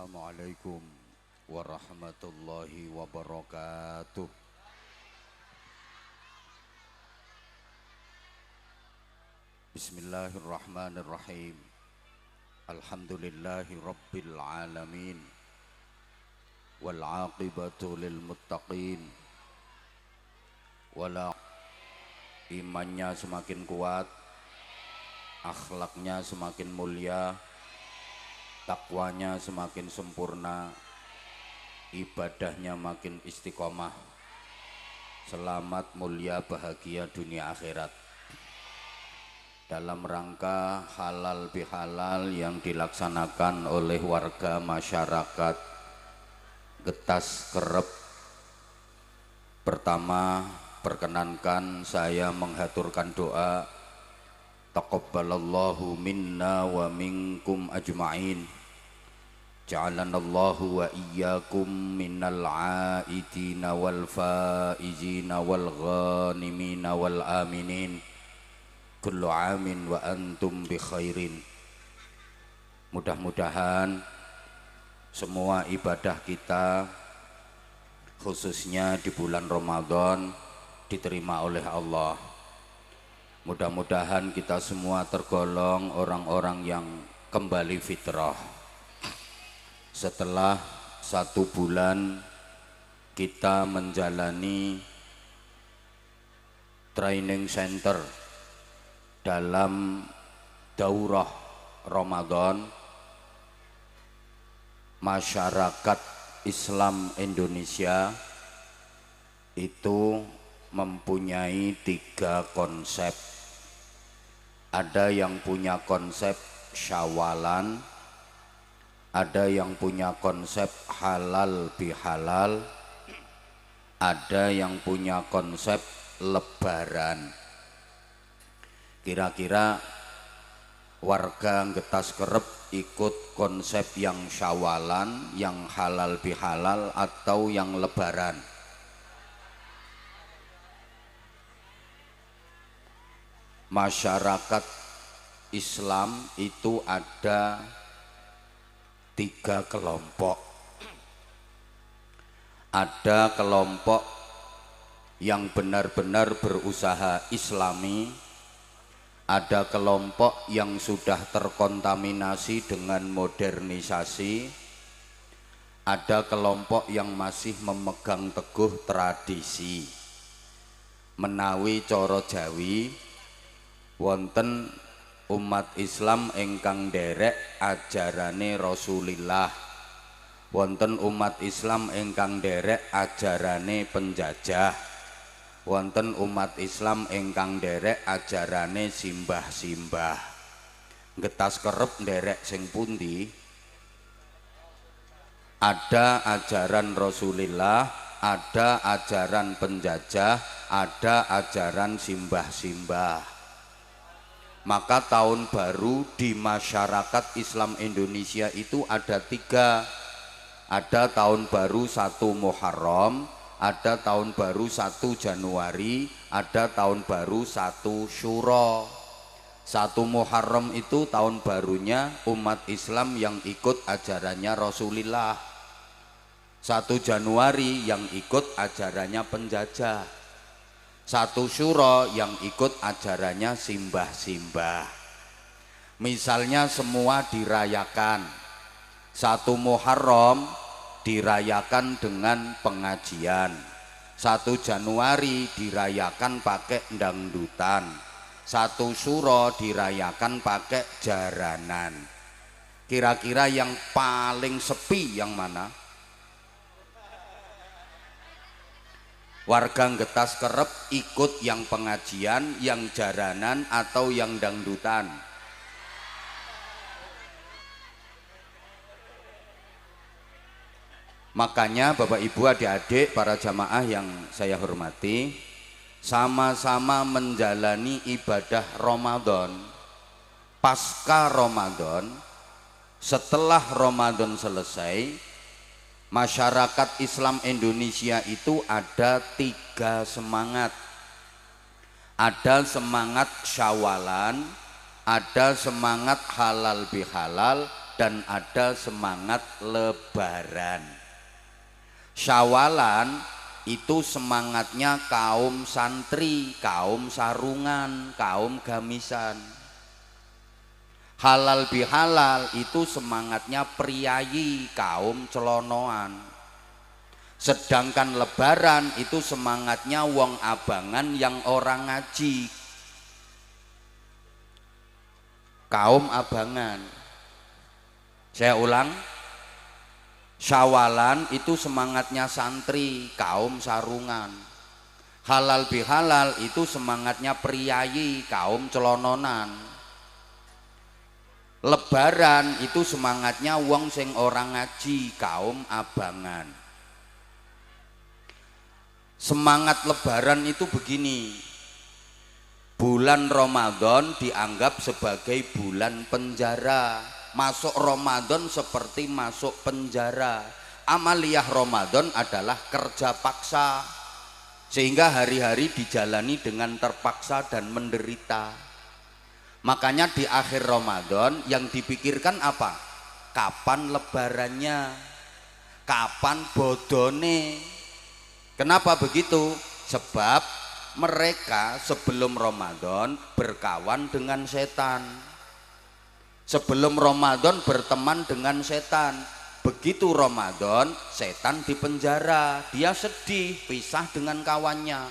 Assalamualaikum warahmatullahi wabarakatuh. Bismillahirrahmanirrahim. Alhamdulillahi rabbil alamin. Wal aqibatu lil muttaqin. Wala imannya semakin kuat, akhlaknya semakin mulia, takwanya semakin sempurna, ibadahnya makin istiqomah. Selamat, mulia, bahagia dunia akhirat. Dalam rangka halal bihalal yang dilaksanakan oleh warga masyarakat Getas Kerep, pertama perkenankan saya menghaturkan doa taqabbalallahu minna wa minkum ajma'in. Ja'alanallahu wa iyyakum minal aidina wal faizina wal ghanimina wal aminin. Kullu amin wa antum bi khairin. Mudah-mudahan semua ibadah kita khususnya di bulan Ramadan diterima oleh Allah. Mudah-mudahan kita semua tergolong orang-orang yang kembali fitrah. Setelah 1 bulan kita menjalani training center dalam daurah Ramadan, masyarakat Islam Indonesia itu mempunyai 3 konsep. Ada yang punya konsep syawalan, ada yang punya konsep halal bihalal, ada yang punya konsep lebaran. Kira-kira warga Getas Kerep ikut konsep yang syawalan, yang halal bihalal, atau yang lebaran? Masyarakat Islam itu ada 3 kelompok. Ada kelompok yang benar-benar berusaha islami, ada kelompok yang sudah terkontaminasi dengan modernisasi, ada kelompok yang masih memegang teguh tradisi. Menawi coro Jawi, wonten umat Islam ingkang nderek ajarane Rasulillah, wonten umat Islam ingkang nderek ajarane penjajah, wonten umat Islam ingkang nderek ajarane simbah-simbah. Getas Kerep nderek sing pundi? Ada ajaran Rasulillah, ada ajaran penjajah, ada ajaran simbah-simbah. Maka tahun baru di masyarakat Islam Indonesia itu ada 3. Ada tahun baru 1 Muharram, ada tahun baru 1 Januari, ada tahun baru 1 Syuro. 1 Muharram itu tahun barunya umat Islam yang ikut ajarannya Rasulullah. 1 Januari yang ikut ajarannya penjajah. 1 Syuro yang ikut ajarannya simbah-simbah. Misalnya semua dirayakan. 1 Muharram dirayakan dengan pengajian, 1 Januari dirayakan pakai dangdutan, 1 Syuro dirayakan pakai jaranan. Kira-kira yang paling sepi yang mana? Warga Getas Kerep ikut yang pengajian, yang jaranan, atau yang dangdutan? Makanya Bapak Ibu adik-adik para jamaah yang saya hormati, sama-sama menjalani ibadah Ramadan. Pasca Ramadan, setelah Ramadan selesai, masyarakat Islam Indonesia itu ada 3 semangat. Ada semangat syawalan, ada semangat halal bihalal, dan ada semangat lebaran. Syawalan itu semangatnya kaum santri, kaum sarungan, kaum gamisan. Halal bihalal itu semangatnya priayi, kaum celonoan. Sedangkan lebaran itu semangatnya wong abangan yang orang ngaji, kaum abangan. Saya ulang, Syawalan itu semangatnya santri, kaum sarungan. Halal bihalal itu semangatnya priayi, kaum celononan. Lebaran itu semangatnya wong sing orang ngaji, kaum abangan. Semangat lebaran itu begini, bulan Ramadan dianggap sebagai bulan penjara. Masuk Ramadan seperti masuk penjara. Amaliyah Ramadan adalah kerja paksa, sehingga hari-hari dijalani dengan terpaksa dan menderita. Makanya di akhir Ramadan yang dipikirkan apa? Kapan lebarannya? Kapan bodone? Kenapa begitu? Sebab mereka sebelum Ramadan berkawan dengan setan. Sebelum Ramadan berteman dengan setan. Begitu Ramadan, setan dipenjara, dia sedih pisah dengan kawannya.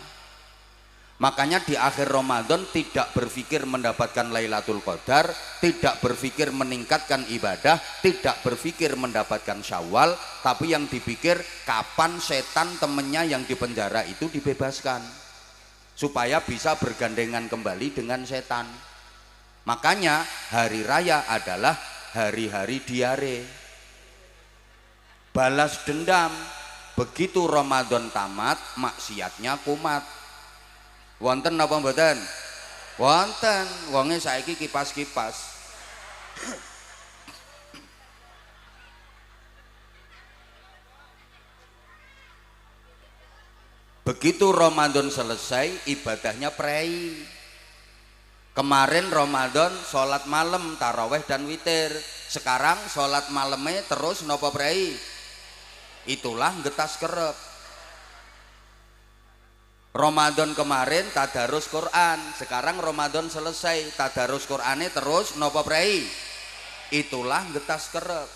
Makanya di akhir Ramadan tidak berpikir mendapatkan Lailatul Qadar, tidak berpikir meningkatkan ibadah, tidak berpikir mendapatkan Syawal, tapi yang dipikir kapan setan temennya yang dipenjara itu dibebaskan, supaya bisa bergandengan kembali dengan setan. Makanya hari raya adalah hari-hari diare, balas dendam. Begitu Ramadan tamat, maksiatnya kumat. Wonten apa mboten? Wonten. Wonge saiki kipas-kipas. Begitu Ramadan selesai, ibadahnya prei. Kemarin Ramadan sholat malam, taraweh dan witir. Sekarang sholat malamnya terus nopo prei. Itulah getas kerep. Ramadan kemarin tadarus Quran, sekarang Ramadan selesai, tadarus Qurannya terus nopo prei. Itulah getas kerep.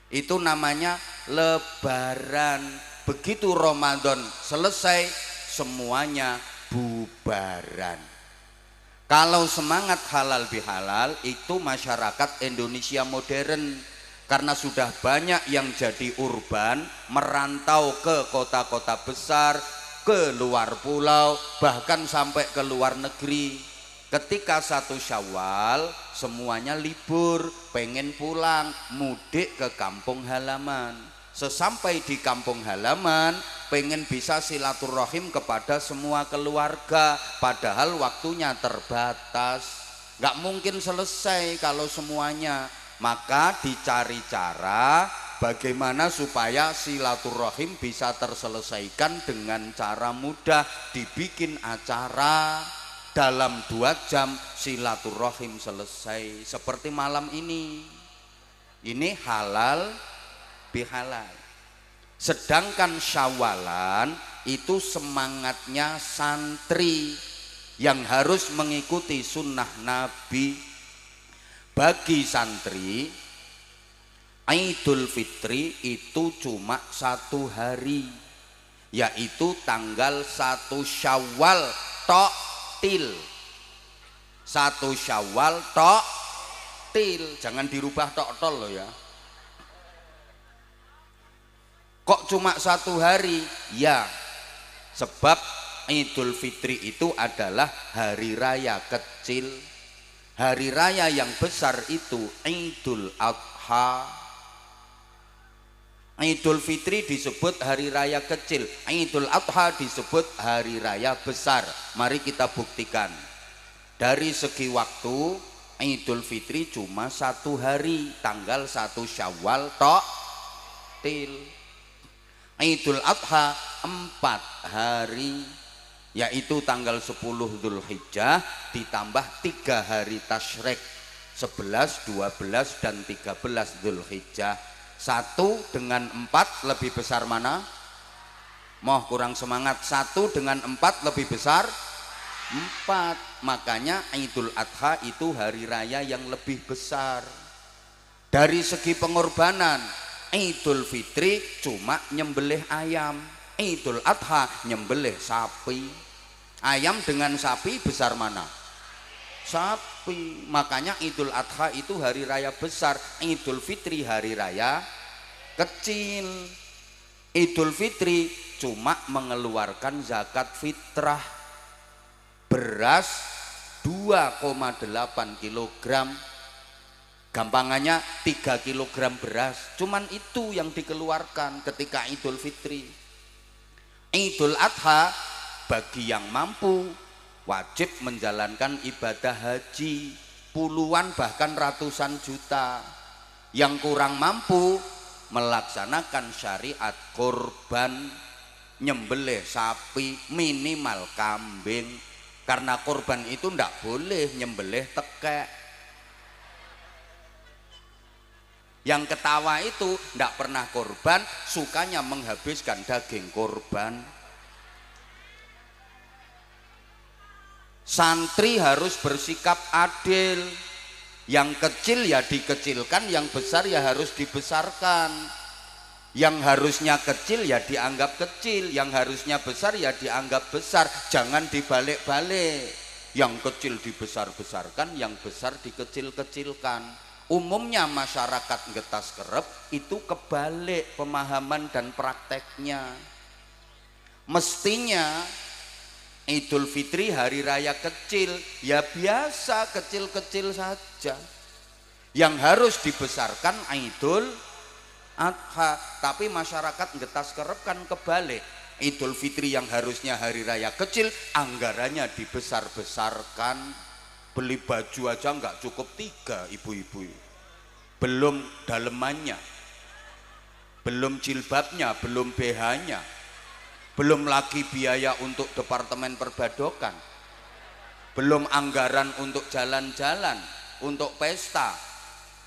Itu namanya lebaran. Begitu Ramadan selesai, semuanya bubaran. Kalau semangat halal bihalal itu masyarakat Indonesia modern, karena sudah banyak yang jadi urban, merantau ke kota-kota besar, ke luar pulau, bahkan sampai ke luar negeri. Ketika 1 Syawal semuanya libur, pengen pulang, mudik ke kampung halaman. Sesampai di kampung halaman, pengen bisa silaturahim kepada semua keluarga, padahal waktunya terbatas, nggak mungkin selesai kalau semuanya. Maka dicari cara bagaimana supaya silaturahim bisa terselesaikan dengan cara mudah. Dibikin acara, dalam 2 jam silaturahim selesai. Seperti malam ini halal bihalal. Sedangkan Syawalan itu semangatnya santri yang harus mengikuti sunnah Nabi. Bagi santri, Idul Fitri itu cuma 1 hari, yaitu tanggal 1 Syawal tok til. 1 Syawal tok til, jangan dirubah tok tol loh ya. Kok cuma 1 hari? Ya, sebab Idul Fitri itu adalah hari raya kecil. Hari raya yang besar itu Idul Adha. Idul Fitri disebut hari raya kecil, Idul Adha disebut hari raya besar. Mari kita buktikan. Dari segi waktu, Idul Fitri cuma 1 hari, tanggal 1 Syawal tok til. Idul Adha 4 hari, yaitu tanggal 10 Dzulhijjah ditambah 3 hari Tasyrik. 11, 12 dan 13 Dzulhijjah. 1 dengan 4 lebih besar mana? Moh kurang semangat. 1 dengan 4 lebih besar 4. Makanya Idul Adha itu hari raya yang lebih besar. Dari segi pengorbanan, Idul Fitri cuma nyembelih ayam, Idul Adha nyembelih sapi. Ayam dengan sapi besar mana? Sapi. Makanya Idul Adha itu hari raya besar, Idul Fitri hari raya kecil. Idul Fitri cuma mengeluarkan zakat fitrah, beras 2,8 kilogram. Gampangannya 3 kilogram beras, cuman itu yang dikeluarkan ketika Idul Fitri. Idul Adha bagi yang mampu wajib menjalankan ibadah haji puluhan bahkan ratusan juta. Yang kurang mampu melaksanakan syariat korban, nyembelih sapi minimal kambing, karena korban itu ndak boleh nyembelih tekek. Yang ketawa itu ndak pernah korban, sukanya menghabiskan daging korban. Santri harus bersikap adil, yang kecil ya dikecilkan, yang besar ya harus dibesarkan. Yang harusnya kecil ya dianggap kecil, yang harusnya besar ya dianggap besar. Jangan dibalik-balik, yang kecil dibesar-besarkan, yang besar dikecil-kecilkan. Umumnya masyarakat Getas Kerep itu kebalik pemahaman dan prakteknya. Mestinya Idul Fitri hari raya kecil ya biasa kecil-kecil saja. Yang harus dibesarkan Idul Adha. Tapi masyarakat Getas Kerep kan kebalik. Idul Fitri yang harusnya hari raya kecil, anggarannya dibesar-besarkan. Beli baju aja nggak cukup 3 ibu-ibu. Belum dalemannya, belum jilbabnya, belum BH-nya, belum lagi biaya untuk departemen perbadokan, belum anggaran untuk jalan-jalan, untuk pesta.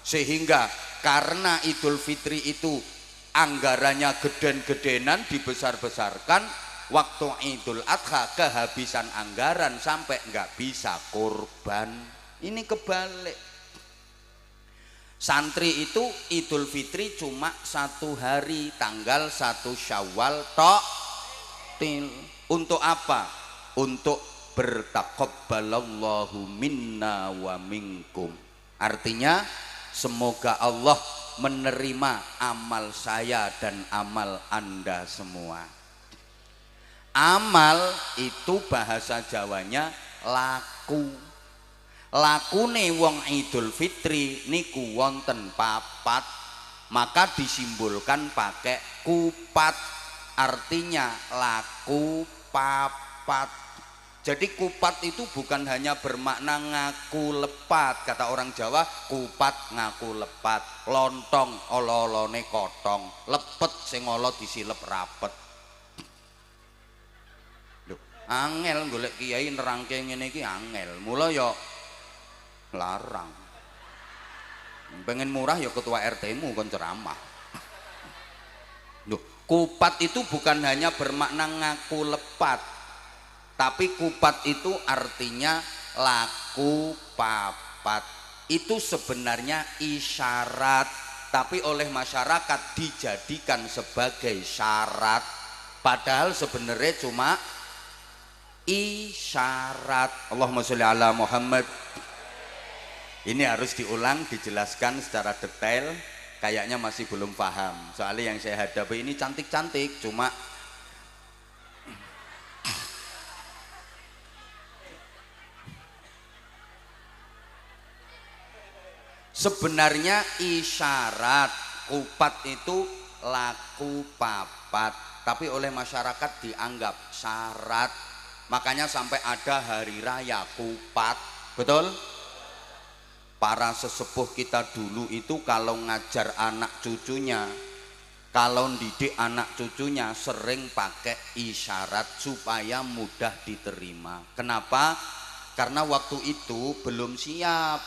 Sehingga karena Idul Fitri itu anggarannya geden-gedenan, dibesar-besarkan, waktu Idul Adha kehabisan anggaran sampai nggak bisa korban. Ini kebalik. Santri itu Idul Fitri cuma 1 hari, tanggal 1 Syawal tok. Untuk apa? Untuk bertakabbalallahu minna wa minkum. Artinya semoga Allah menerima amal saya dan amal Anda semua. Amal itu bahasa Jawanya laku. Lakune wong Idul Fitri niku wonten 4, maka disimbolkan pakai kupat. Artinya laku papat. Jadi kupat itu bukan hanya bermakna ngaku lepat. Kata orang Jawa, kupat ngaku lepat, lontong olo-olone kotong, lepet sing olo disilep rapet. Loh, angel golek kiai nerangke ngene iki angel. Mula ya larang. Pengen murah ya ketua RT-mu kon ceramah. Loh, kupat itu bukan hanya bermakna ngaku lepat, tapi kupat itu artinya laku papat. Itu sebenarnya isyarat, tapi oleh masyarakat dijadikan sebagai syarat, padahal sebenarnya cuma isyarat. Allahumma sholli ala Muhammad. Ini harus diulang, dijelaskan secara detail. Kayaknya masih belum paham. Soalnya yang saya hadapi ini cantik-cantik, cuma sebenarnya isyarat. Kupat itu laku papat, tapi oleh masyarakat dianggap syarat. Makanya sampai ada hari raya kupat. Betul? Para sesepuh kita dulu itu kalau ngajar anak cucunya, kalau didik anak cucunya sering pakai isyarat supaya mudah diterima. Kenapa? Karena waktu itu belum siap.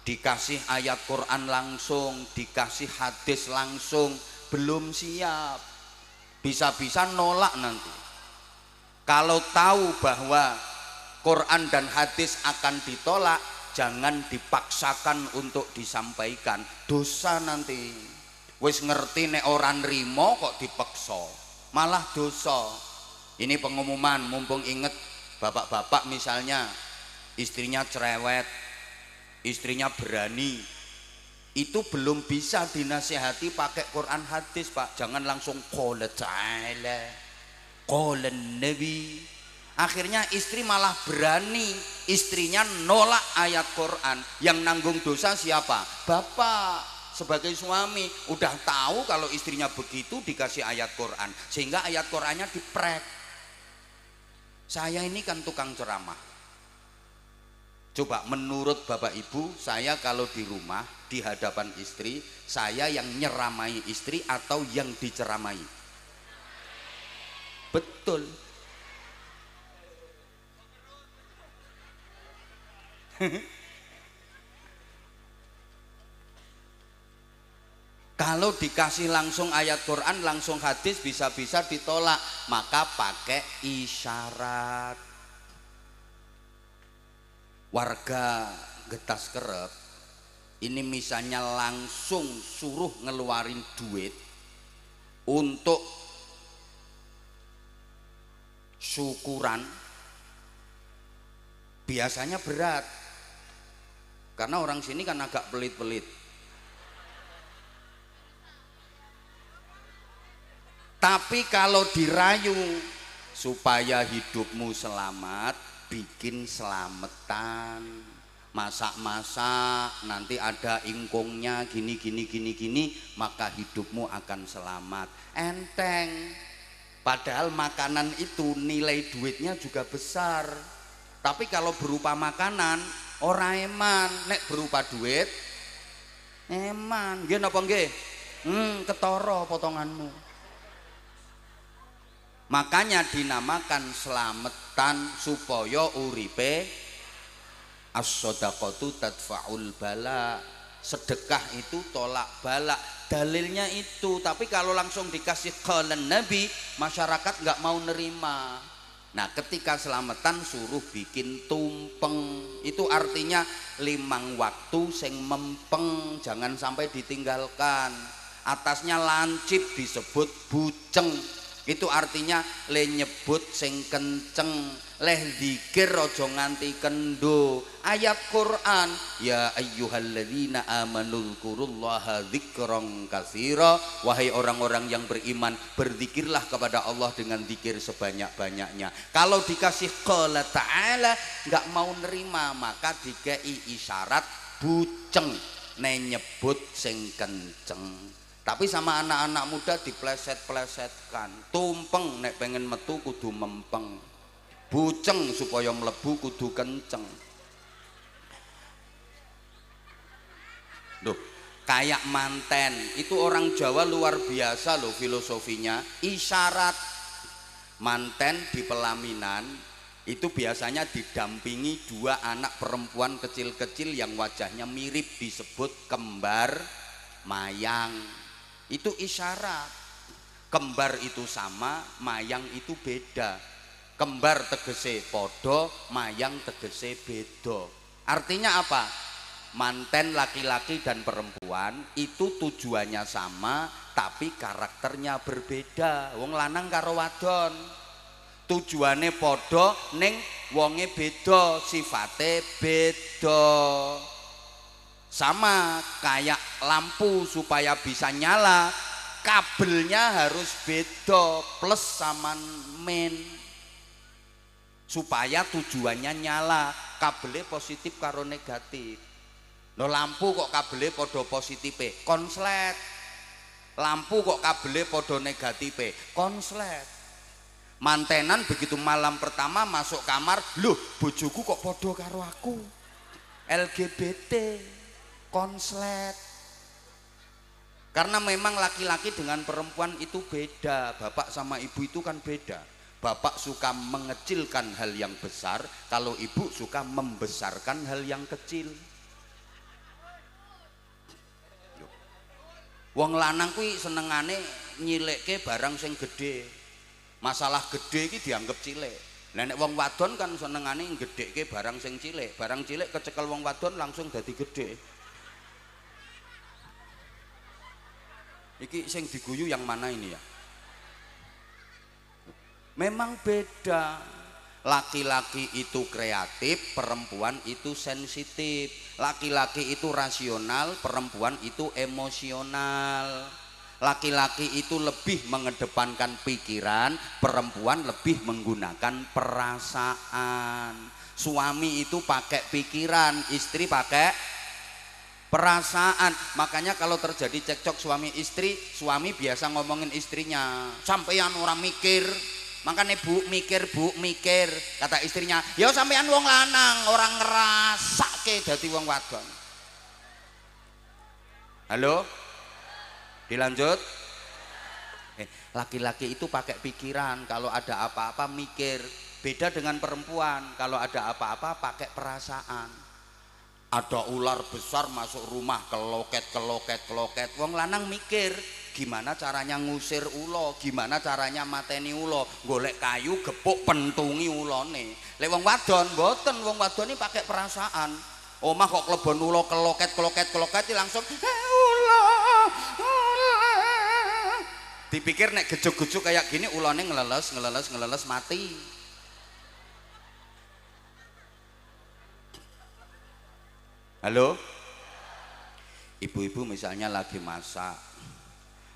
dikasih ayat Quran langsung, dikasih hadis langsung, belum siap, bisa-bisa nolak nanti. Kalau tahu bahwa Quran dan hadis akan ditolak, jangan dipaksakan untuk disampaikan, dosa nanti. Wis ngerti nek ora nrimo kok dipaksa, malah dosa. Ini pengumuman, mumpung inget bapak-bapak misalnya istrinya cerewet, istrinya berani, itu belum bisa dinasihati pakai Quran hadis, Pak. Jangan langsung qala ta'ala, qala nabi. Akhirnya istri malah berani, istrinya nolak ayat Quran. Yang nanggung dosa siapa? Bapak sebagai suami udah tahu kalau istrinya begitu, dikasih ayat Quran sehingga ayat Qurannya diprek. Saya ini kan tukang ceramah. Coba menurut Bapak Ibu, saya kalau di rumah di hadapan istri, saya yang nyeramai istri atau yang diceramai? Betul. Kalau dikasih langsung ayat Quran, langsung hadis, bisa-bisa ditolak, maka pakai isyarat. Warga Getas Kerep ini misalnya langsung suruh ngeluarin duit untuk syukuran, biasanya berat karena orang sini kan agak pelit-pelit. Tapi kalau dirayu supaya hidupmu selamat, bikin selamatan, masak-masak, nanti ada ingkungnya gini, maka hidupmu akan selamat. Enteng. Padahal makanan itu nilai duitnya juga besar. Tapi kalau berupa makanan, ora eman. Nek berupa duit, eman. Nggih napa nggih? Ketara potonganmu. Makanya dinamakan selamatan supaya uripe, as-shadaqatu tadfa'ul bala. Sedekah itu tolak bala. Dalilnya itu. Tapi kalau langsung dikasih qalan Nabi, masyarakat nggak mau nerima. Nah, ketika selamatan suruh bikin tumpeng, itu artinya 5 waktu sing mempeng, jangan sampai ditinggalkan. Atasnya lancip disebut buceng, itu artinya le nyebut sing kenceng, leh zikir aja nganti kendo. Ayat Quran, ya ayyuhalladzina amanu dzkurullaha dzikran katsira, wahai orang-orang yang beriman, berzikirlah kepada Allah dengan zikir sebanyak-banyaknya. Kalau dikasih qala ta'ala nggak mau nerima, maka dikei isyarat buceng, ne nyebut sing kenceng. Tapi sama anak-anak muda dipleset-plesetkan. Tumpeng nek pengen metu kudu mempeng, buceng supaya mlebu kudu kenceng. Loh, kayak manten itu orang Jawa luar biasa loh filosofinya. Isyarat manten di pelaminan itu biasanya didampingi 2 anak perempuan kecil-kecil yang wajahnya mirip, disebut kembar mayang. Itu isyarat. Kembar itu sama, mayang itu beda. Kembar tegese podo, mayang tegese bedo. Artinya apa? Manten laki-laki dan perempuan itu tujuannya sama, tapi karakternya berbeda. Wong lanang karo wadon tujuane podo, ning wonge beda, sifate beda. Sama kayak lampu, supaya bisa nyala kabelnya harus beda, plus sama min, supaya tujuannya nyala. Kabelnya positif karo negatif. Loh, lampu kok kabelnya podo positif, konslet. Lampu kok kabelnya podo negatif, konslet. Mantenan begitu malam pertama masuk kamar, loh bojoku kok podo karo aku, LGBT, konslet. Karena memang laki-laki dengan perempuan itu beda. Bapak sama ibu itu kan beda. Bapak suka mengecilkan hal yang besar, kalau ibu suka membesarkan hal yang kecil. Wong lanang kuwi senengane nyilikke barang sing gedhe. Masalah gedhe iki dianggap cilik. Lah nek wong wadon kan senengane gedhekke barang sing cilik. Barang cilik kecekel wong wadon langsung dadi gedhe. Iki sing diguyu yang mana ini ya? Memang beda. Laki-laki itu kreatif, perempuan itu sensitif. Laki-laki itu rasional, perempuan itu emosional. Laki-laki itu lebih mengedepankan pikiran, perempuan lebih menggunakan perasaan. Suami itu pakai pikiran, istri pakai perasaan. Makanya kalau terjadi cekcok suami istri, suami biasa ngomongin istrinya, sampeyan orang mikir. Makanya bu mikir, kata istrinya, ya sampean wong lanang orang ngerasake dadi wong wadon. Halo, dilanjut. Laki-laki itu pakai pikiran, kalau ada apa-apa mikir. Beda dengan perempuan, kalau ada apa-apa pakai perasaan. Ada ular besar masuk rumah, keloket. Wong lanang mikir, gimana caranya ngusir ulo, gimana caranya mateni ulo, golek kayu gepuk pentungi ulone. Lek wong wadon mboten, wong wadon ini pakai perasaan. Omah kok klebon ulo keloket langsung ulo. Dipikir nek gejuk-gejuk kayak gini ulone ngeleles mati. Halo, ibu-ibu misalnya lagi masak,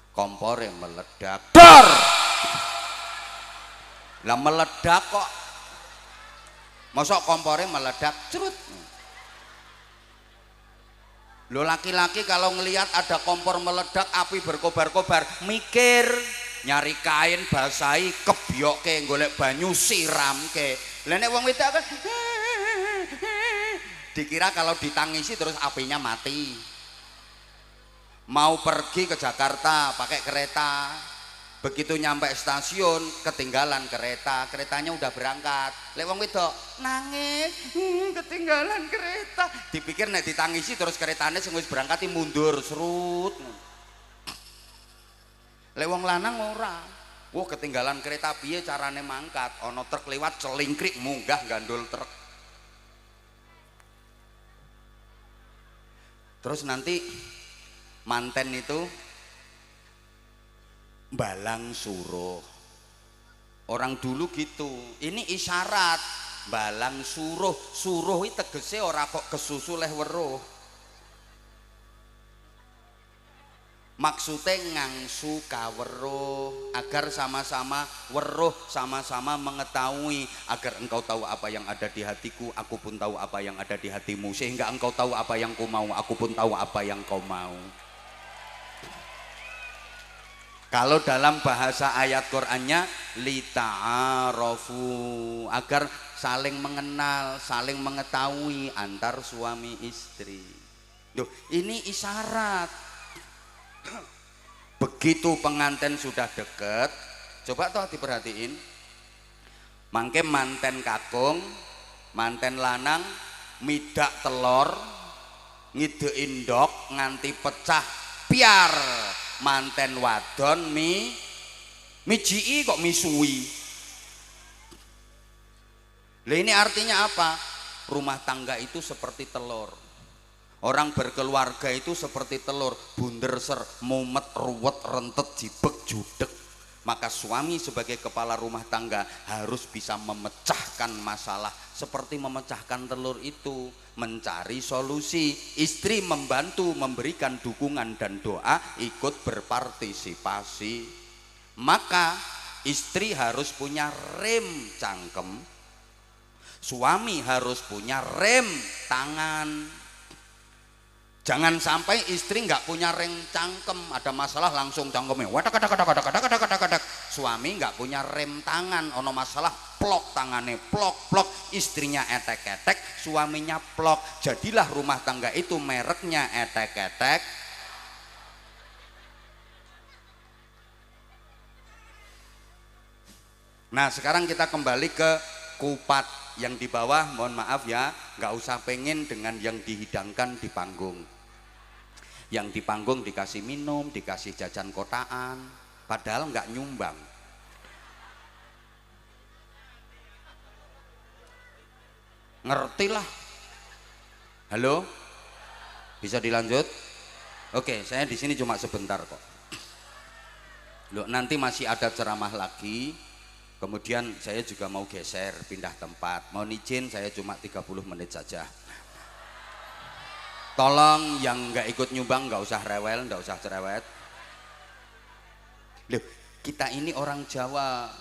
kompor yang meledak, dor, lah meledak kok, mosok kompornya meledak, cerut. Lo laki-laki kalau ngelihat ada kompor meledak, api berkobar-kobar, mikir, nyari kain basahi, kebyok ke, golek banyu siram ke. Lah nek wong wedok kan dikira kalau ditangisi terus apinya mati. Mau pergi ke Jakarta pakai kereta, begitu nyampe stasiun ketinggalan kereta, keretanya udah berangkat. Lek wong wedok nangis, ketinggalan kereta. Dipikir nek ditangisi terus keretanya sing wis berangkat mundur serut. Lek wong lanang ora. Wah ketinggalan kereta piye carane mangkat? Ana truk lewat celingkrik munggah gandul truk. Terus nanti manten itu balang suruh. Orang dulu gitu. Ini isyarat balang suruh. Suruh itu tegese ora kok kesusu leh weruh. Maksudnya ngangsu kaweruh, agar sama-sama weruh, sama-sama mengetahui, agar engkau tahu apa yang ada di hatiku, aku pun tahu apa yang ada di hatimu, sehingga engkau tahu apa yang ku mau, aku pun tahu apa yang kau mau. Kalau dalam bahasa ayat Qur'annya lita'arofu, agar saling mengenal, saling mengetahui antar suami istri. Duh, ini isyarat. Begitu pengantin sudah deket, coba toh diperhatiin, mangke manten kakung, manten lanang midak telur, ngidein ndok nganti pecah piar, manten wadon mijii kok misui. Lah ini artinya apa? Rumah tangga itu seperti telur. Orang berkeluarga itu seperti telur, bunder ser, mumet, ruwet, rentet, jibek, judek. Maka suami sebagai kepala rumah tangga harus bisa memecahkan masalah seperti memecahkan telur itu, mencari solusi. Istri membantu, memberikan dukungan dan doa, ikut berpartisipasi. Maka istri harus punya rem cangkem, suami harus punya rem tangan. Jangan sampai istri nggak punya rem cangkem, ada masalah langsung cangkemnya wadak. Suami nggak punya rem tangan, ono masalah plok tangannya plok, istrinya etek-etek, suaminya plok. Jadilah rumah tangga itu mereknya etek-etek. Nah sekarang kita kembali ke kupat yang di bawah, mohon maaf ya, nggak usah pengen dengan yang dihidangkan di panggung. Yang di panggung dikasih minum, dikasih jajan kotaan, padahal nggak nyumbang. Ngertilah. Halo, bisa dilanjut? Oke, saya di sini cuma sebentar kok. Loh, nanti masih ada ceramah lagi. Kemudian saya juga mau geser, pindah tempat. Mohon izin, saya cuma 30 menit saja. Tolong yang nggak ikut nyumbang nggak usah rewel, nggak usah cerewet. Loh, kita ini orang Jawa,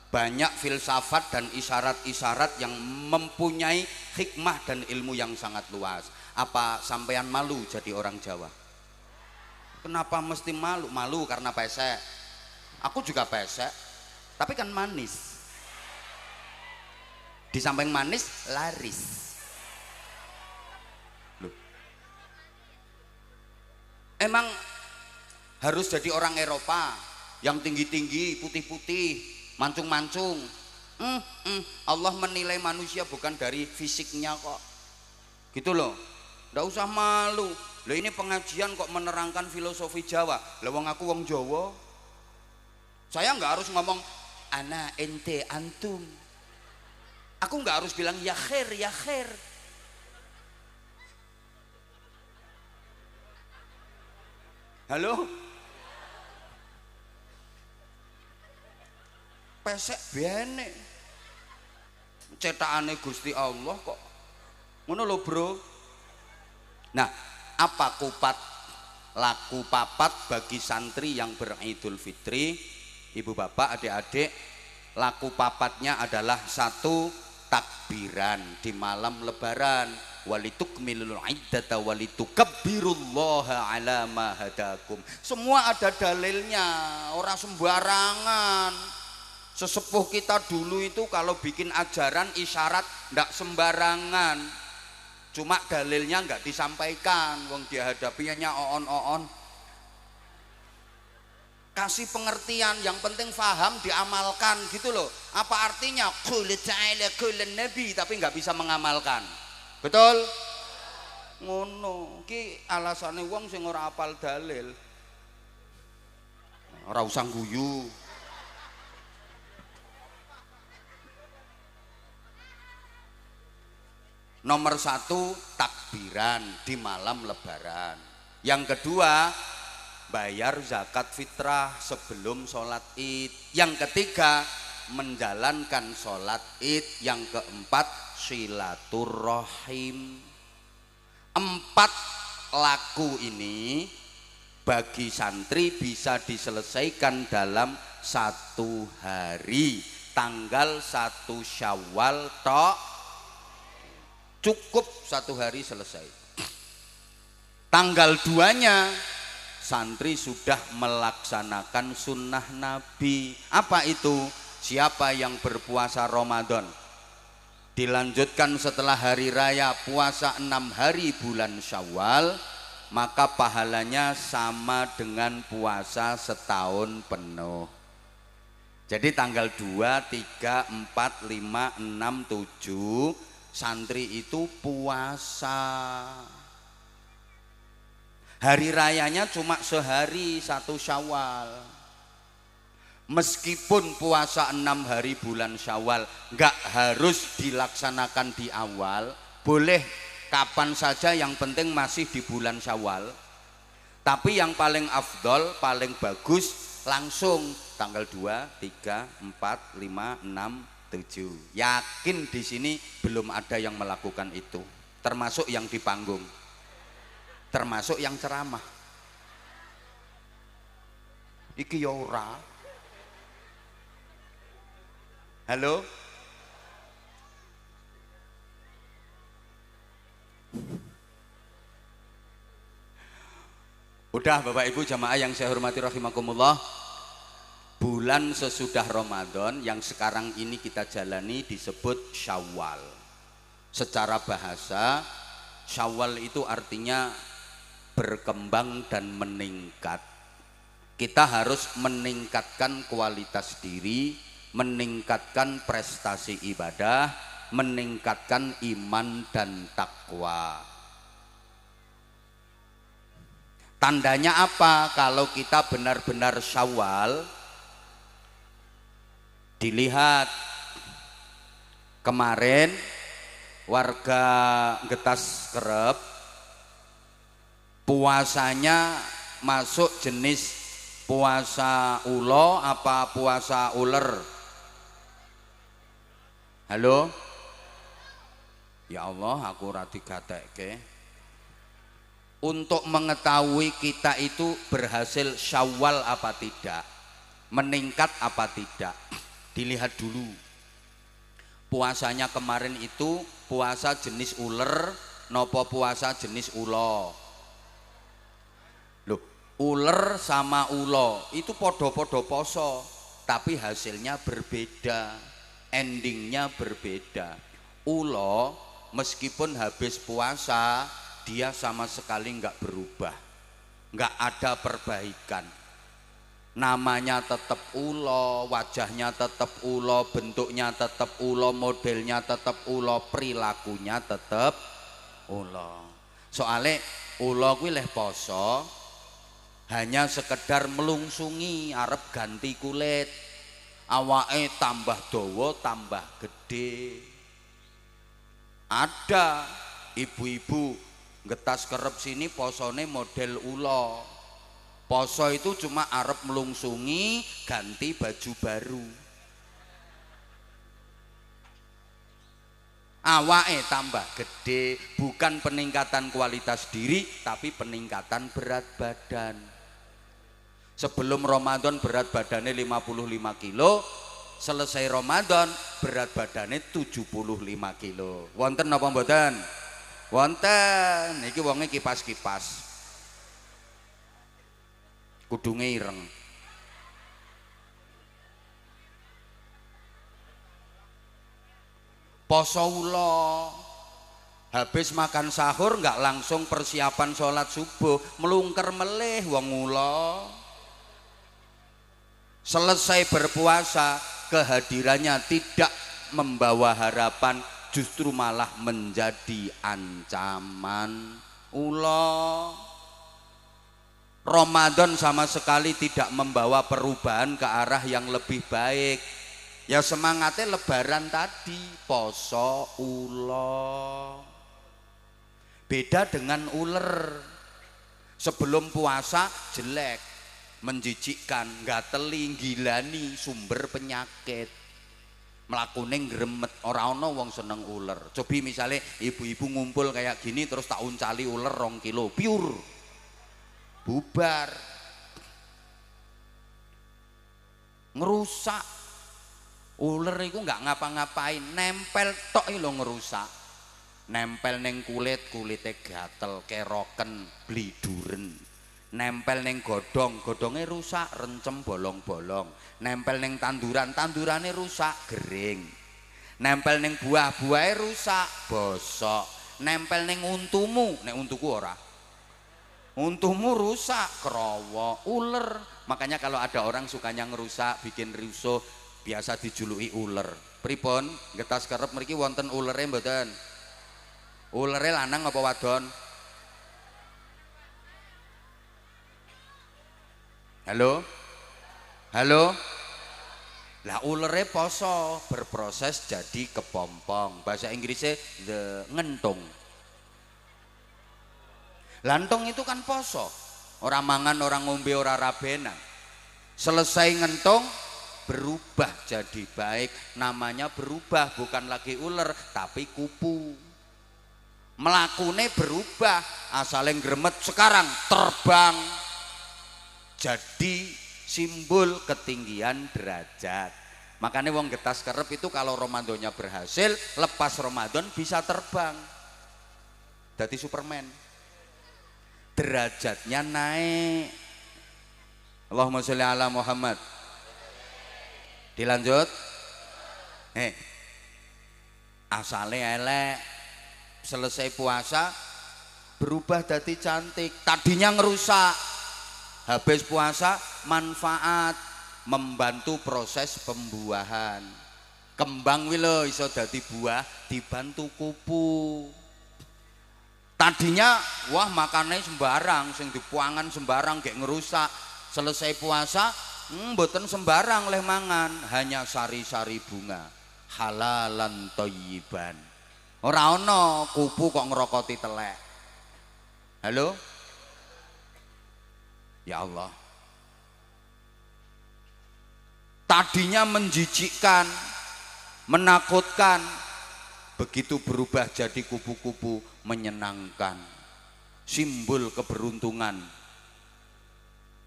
banyak filsafat dan isyarat-isyarat yang mempunyai hikmah dan ilmu yang sangat luas. Apa sampean malu jadi orang Jawa? Kenapa mesti malu? Malu karena pesek. Aku juga pesek, tapi kan manis. Di samping manis, laris. Loh. Emang harus jadi orang Eropa yang tinggi-tinggi, putih-putih, mancung-mancung. Allah menilai manusia bukan dari fisiknya kok. Gitu loh. Nggak usah malu. Loh, ini pengajian kok menerangkan filosofi Jawa. Lah wong aku wong Jawa. Saya nggak harus ngomong ana ente antum. Aku nggak harus bilang ya khair ya khair. Halo? Pesek bene. Cetakane Gusti Allah kok. Ngono lho, Bro. Nah, apa kupat laku papat bagi santri yang beridul fitri? Ibu bapak adik-adik, laku papatnya adalah 1, takbiran di malam lebaran, walitukmilul iddata walitukabbirullaha ala ma hadakum. Semua ada dalilnya, orang sembarangan. Sesepuh kita dulu itu kalau bikin ajaran isyarat ndak sembarangan, cuma dalilnya nggak disampaikan, wong dihadapinya oon-oon. Kasih pengertian, yang penting faham, diamalkan gitu loh. Apa artinya qul ta'ala qul nabi tapi nggak bisa mengamalkan, betul? Ngono ki alasane wong sing ora apal dalil. Ora usah guyu. Nomor 1, takbiran di malam lebaran. Yang kedua, bayar zakat fitrah sebelum sholat id. Yang ketiga, menjalankan sholat id. Yang keempat, silaturrohim. 4 laku ini bagi santri bisa diselesaikan dalam 1 hari. Tanggal 1 Syawal tok, cukup 1 hari selesai. Tanggal 2-nya santri sudah melaksanakan sunnah Nabi. Apa itu? Siapa yang berpuasa Ramadan dilanjutkan setelah hari raya puasa 6 hari bulan Syawal, maka pahalanya sama dengan puasa setahun penuh. Jadi tanggal 2, 3, 4, 5, 6, 7 santri itu puasa. Hari rayanya cuma sehari, 1 Syawal. Meskipun puasa 6 hari bulan Syawal nggak harus dilaksanakan di awal, boleh kapan saja, yang penting masih di bulan Syawal. Tapi yang paling afdol, paling bagus langsung tanggal 2, 3, 4, 5, 6, 7. Yakin di sini belum ada yang melakukan itu, termasuk yang di panggung, termasuk yang ceramah. Iki ya ora. Halo? Udah Bapak Ibu jamaah yang saya hormati rahimakumullah. Bulan sesudah Ramadan yang sekarang ini kita jalani disebut Syawal. Secara bahasa, Syawal itu artinya berkembang dan meningkat. Kita harus meningkatkan kualitas diri, meningkatkan prestasi ibadah, meningkatkan iman dan takwa. Tandanya apa? Kalau kita benar-benar Syawal, dilihat kemarin warga Getas Kerep puasanya masuk jenis puasa ulo apa puasa uler? Halo? Ya Allah, aku rati gatekke. Untuk mengetahui kita itu berhasil Syawal apa tidak, meningkat apa tidak, dilihat dulu. Puasanya kemarin itu puasa jenis uler nopo puasa jenis ulo? Loh, uler sama ulo itu podo-podo poso, tapi hasilnya berbeda, endingnya berbeda. Ulo meskipun habis puasa dia sama sekali nggak berubah, nggak ada perbaikan. Namanya tetap ulo, wajahnya tetap ulo, bentuknya tetap ulo, modelnya tetap ulo, perilakunya tetap ulo. Soalnya ulo kuwi leh poso hanya sekedar melungsungi arep ganti kulit, awake tambah dawa tambah gede. Ada ibu-ibu Getas Kerep sini posone model ulo. Poso itu cuma arep melungsungi ganti baju baru, awake tambah gede, bukan peningkatan kualitas diri tapi peningkatan berat badan. Sebelum Ramadan berat badannya 55 kilo, selesai Ramadan berat badannya 75 kilo. Wonten apa mboten? Wonten. Iki wonge kipas-kipas kudunge ireng. Poso ulo, habis makan sahur nggak langsung persiapan sholat subuh, melungker meleh wong ulo. Selesai berpuasa kehadirannya tidak membawa harapan, justru malah menjadi ancaman. Ulo Ramadan sama sekali tidak membawa perubahan ke arah yang lebih baik. Ya semangatnya lebaran tadi, poso ulo. Beda dengan uler. Sebelum puasa jelek, menjijikkan, gateli, gilani, sumber penyakit. Mlakune gremet, ora ana wong seneng uler. Cobi misalnya ibu-ibu ngumpul kayak gini terus tak uncali uler 2 kilo, pure bubar, ngerusak. Uler itu nggak ngapa-ngapain, nempel tok lho ngerusak. Nempel neng kulit, kulitnya gatel, keroken, bliduren. Nempel neng godong, godongnya rusak, rencem bolong-bolong. Nempel neng tanduran, tandurannya rusak, gering. Nempel neng buah, buahnya rusak, bosok. Nempel neng untumu, nek untuku ora, untumu rusak, kerowo, uler. Makanya kalau ada orang sukanya ngerusak, bikin rusuh, biasa dijuluki uler. Pripun? Getas Kerep mriki wonten ulere mboten? Ulere lanang apa wadon? Halo? Halo? Lah ulere poso berproses jadi kepompong. Bahasa Inggrisnya the ngentung. Lantong itu kan poso, orang mangan, orang ngombe, orang rabenan. Selesai ngentung berubah jadi baik, namanya berubah, bukan lagi uler tapi kupu. Melakune berubah, asalnya gremet sekarang terbang, jadi simbol ketinggian derajat. Makanya wong Getas Kerep itu kalau Ramadannya berhasil, lepas Ramadan bisa terbang, jadi Superman, derajatnya naik. Allahumma sholli ala Muhammad. Dilanjut. Asalnya elek, selesai puasa berubah jadi cantik. Tadinya ngerusak, habis puasa manfaat, membantu proses pembuahan. Kembang wilo iso dadi buah dibantu kupu. Tadinya wah makannya sembarang, sing dipuangan sembarang gek ngerusak. Selesai puasa mboten sembarang leh mangan, hanya sari-sari bunga. Halalan thayyiban. Ora ana kupu kok ngerokoti telek. Halo? Ya Allah. Tadinya menjijikkan, menakutkan, begitu berubah jadi kupu-kupu menyenangkan, simbol keberuntungan.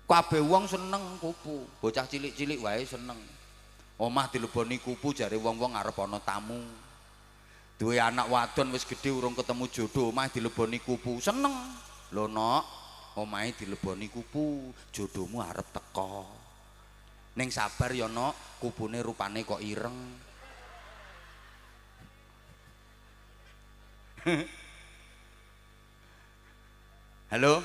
Kabeh wong seneng kupu, bocah cilik-cilik wae seneng. Omah dileboni kupu jare wong-wong arep ana tamu. Duwe anak wadon wis gedhe urung ketemu jodoh, omah dileboni kupu, seneng. Lho nok, omahe dileboni kupu, jodohmu arep teko. Ning sabar ya nok, kupune rupane kok ireng. Halo?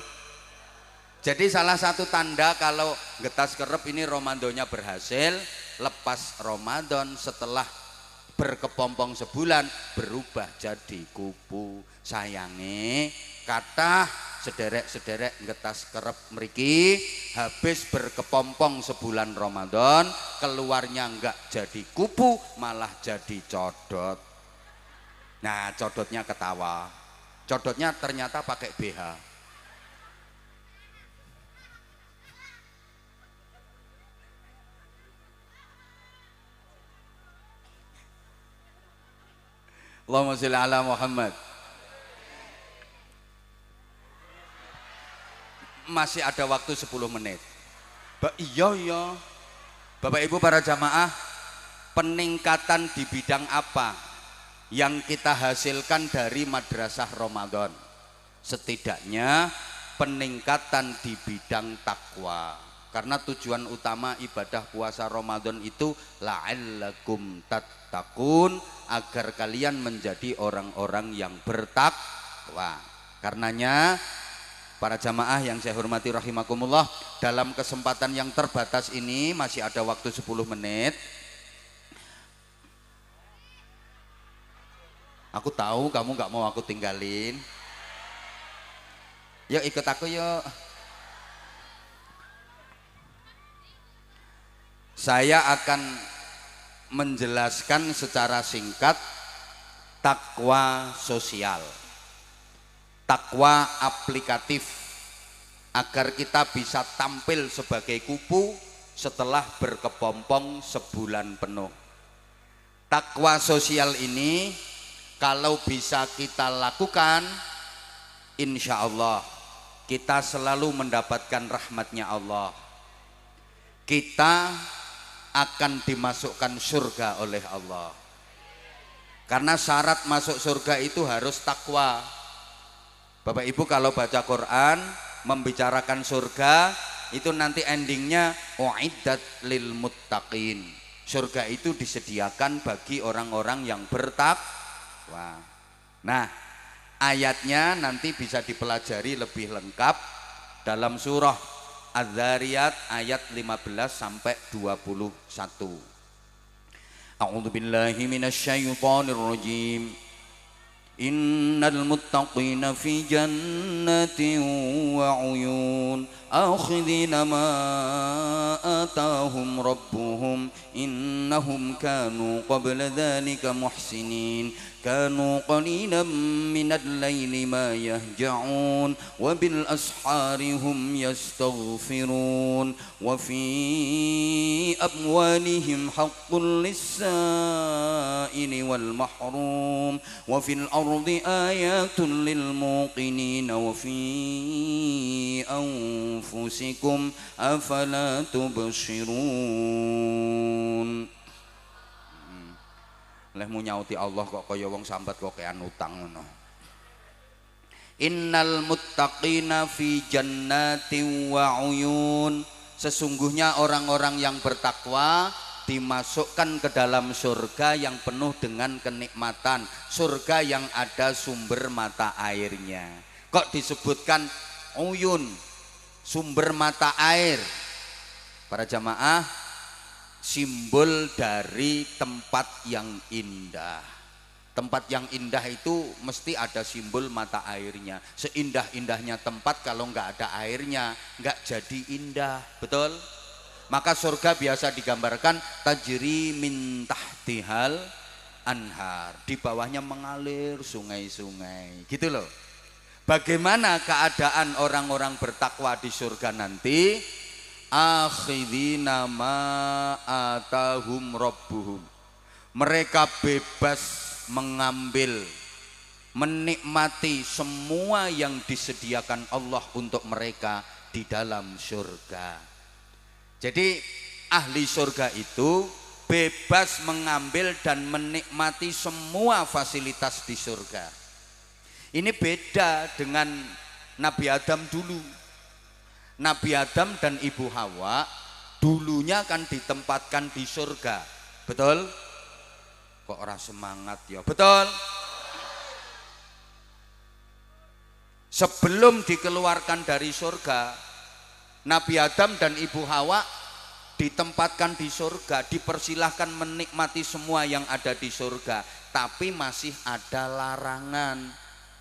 Jadi salah satu tanda kalau getas kerep ini Ramadannya berhasil, lepas Ramadan setelah berkepompong sebulan berubah jadi kupu. Sayange kata sederek-sederek getas kerep mriki habis berkepompong sebulan Ramadan, keluarnya enggak jadi kupu malah jadi codot. Nah codotnya ketawa, codotnya ternyata pakai BH. Allahumma sholli ala Muhammad. Masih ada waktu 10 menit. Iya. Bapak Ibu para jamaah, peningkatan di bidang apa yang kita hasilkan dari madrasah Ramadan? Setidaknya peningkatan di bidang takwa. Karena tujuan utama ibadah puasa Ramadan itu la'allakum tattaqun, agar kalian menjadi orang-orang yang bertakwa. Karenanya para jamaah yang saya hormati rahimakumullah, dalam kesempatan yang terbatas ini masih ada waktu 10 menit. Aku tahu kamu gak mau aku tinggalin. Yuk ikut aku yuk. Saya akan menjelaskan secara singkat takwa sosial, takwa aplikatif, agar kita bisa tampil sebagai kupu setelah berkepompong sebulan penuh. Takwa sosial ini kalau bisa kita lakukan, insya Allah kita selalu mendapatkan rahmatnya Allah. Kita akan dimasukkan surga oleh Allah. Karena syarat masuk surga itu harus takwa. Bapak Ibu kalau baca Quran membicarakan surga itu nanti endingnya uiddat lil muttaqin. Surga itu disediakan bagi orang-orang yang bertakwa. Nah, ayatnya nanti bisa dipelajari lebih lengkap dalam surah Az-Zariyat ayat 15 sampai 21. A'udzu billahi minasy syaithanir rajim. Innal muttaqina fi jannatin wa 'uyun akhidhina ma atahum rabbuhum innahum kanu qabla dhalika muhsinin كانوا قليلا من الليل ما يهجعون وبالأسحار هم يستغفرون وفي أموالهم حق للسائل والمحروم وفي الأرض آيات للموقنين وفي أنفسكم أفلا تبصرون. Lehmu nyauti Allah kok kaya wong sambat kok kean utang ngono. Innal muttaqina fi jannatin wa uyun. Sesungguhnya orang-orang yang bertakwa dimasukkan ke dalam surga yang penuh dengan kenikmatan, surga yang ada sumber mata airnya. Kok disebutkan uyun, sumber mata air? Para jamaah, simbol dari tempat yang indah, Tempat yang indah itu mesti ada simbol mata airnya. Seindah-indahnya tempat kalau nggak ada airnya nggak jadi indah, betul? Maka surga biasa digambarkan tajri min tahtihal anhar, di bawahnya mengalir sungai-sungai, gitu loh. Bagaimana keadaan orang-orang bertakwa di surga nanti? Akhidina ma atahum rabbuhum, mereka bebas mengambil, menikmati semua yang disediakan Allah untuk mereka di dalam surga. Jadi ahli surga itu bebas mengambil dan menikmati semua fasilitas di surga. Ini beda dengan Nabi Adam dulu. Nabi Adam dan Ibu Hawa dulunya kan ditempatkan di surga, betul? Kok orang semangat ya, betul? Sebelum dikeluarkan dari surga, Nabi Adam dan Ibu Hawa ditempatkan di surga, dipersilahkan menikmati semua yang ada di surga, tapi masih ada larangan,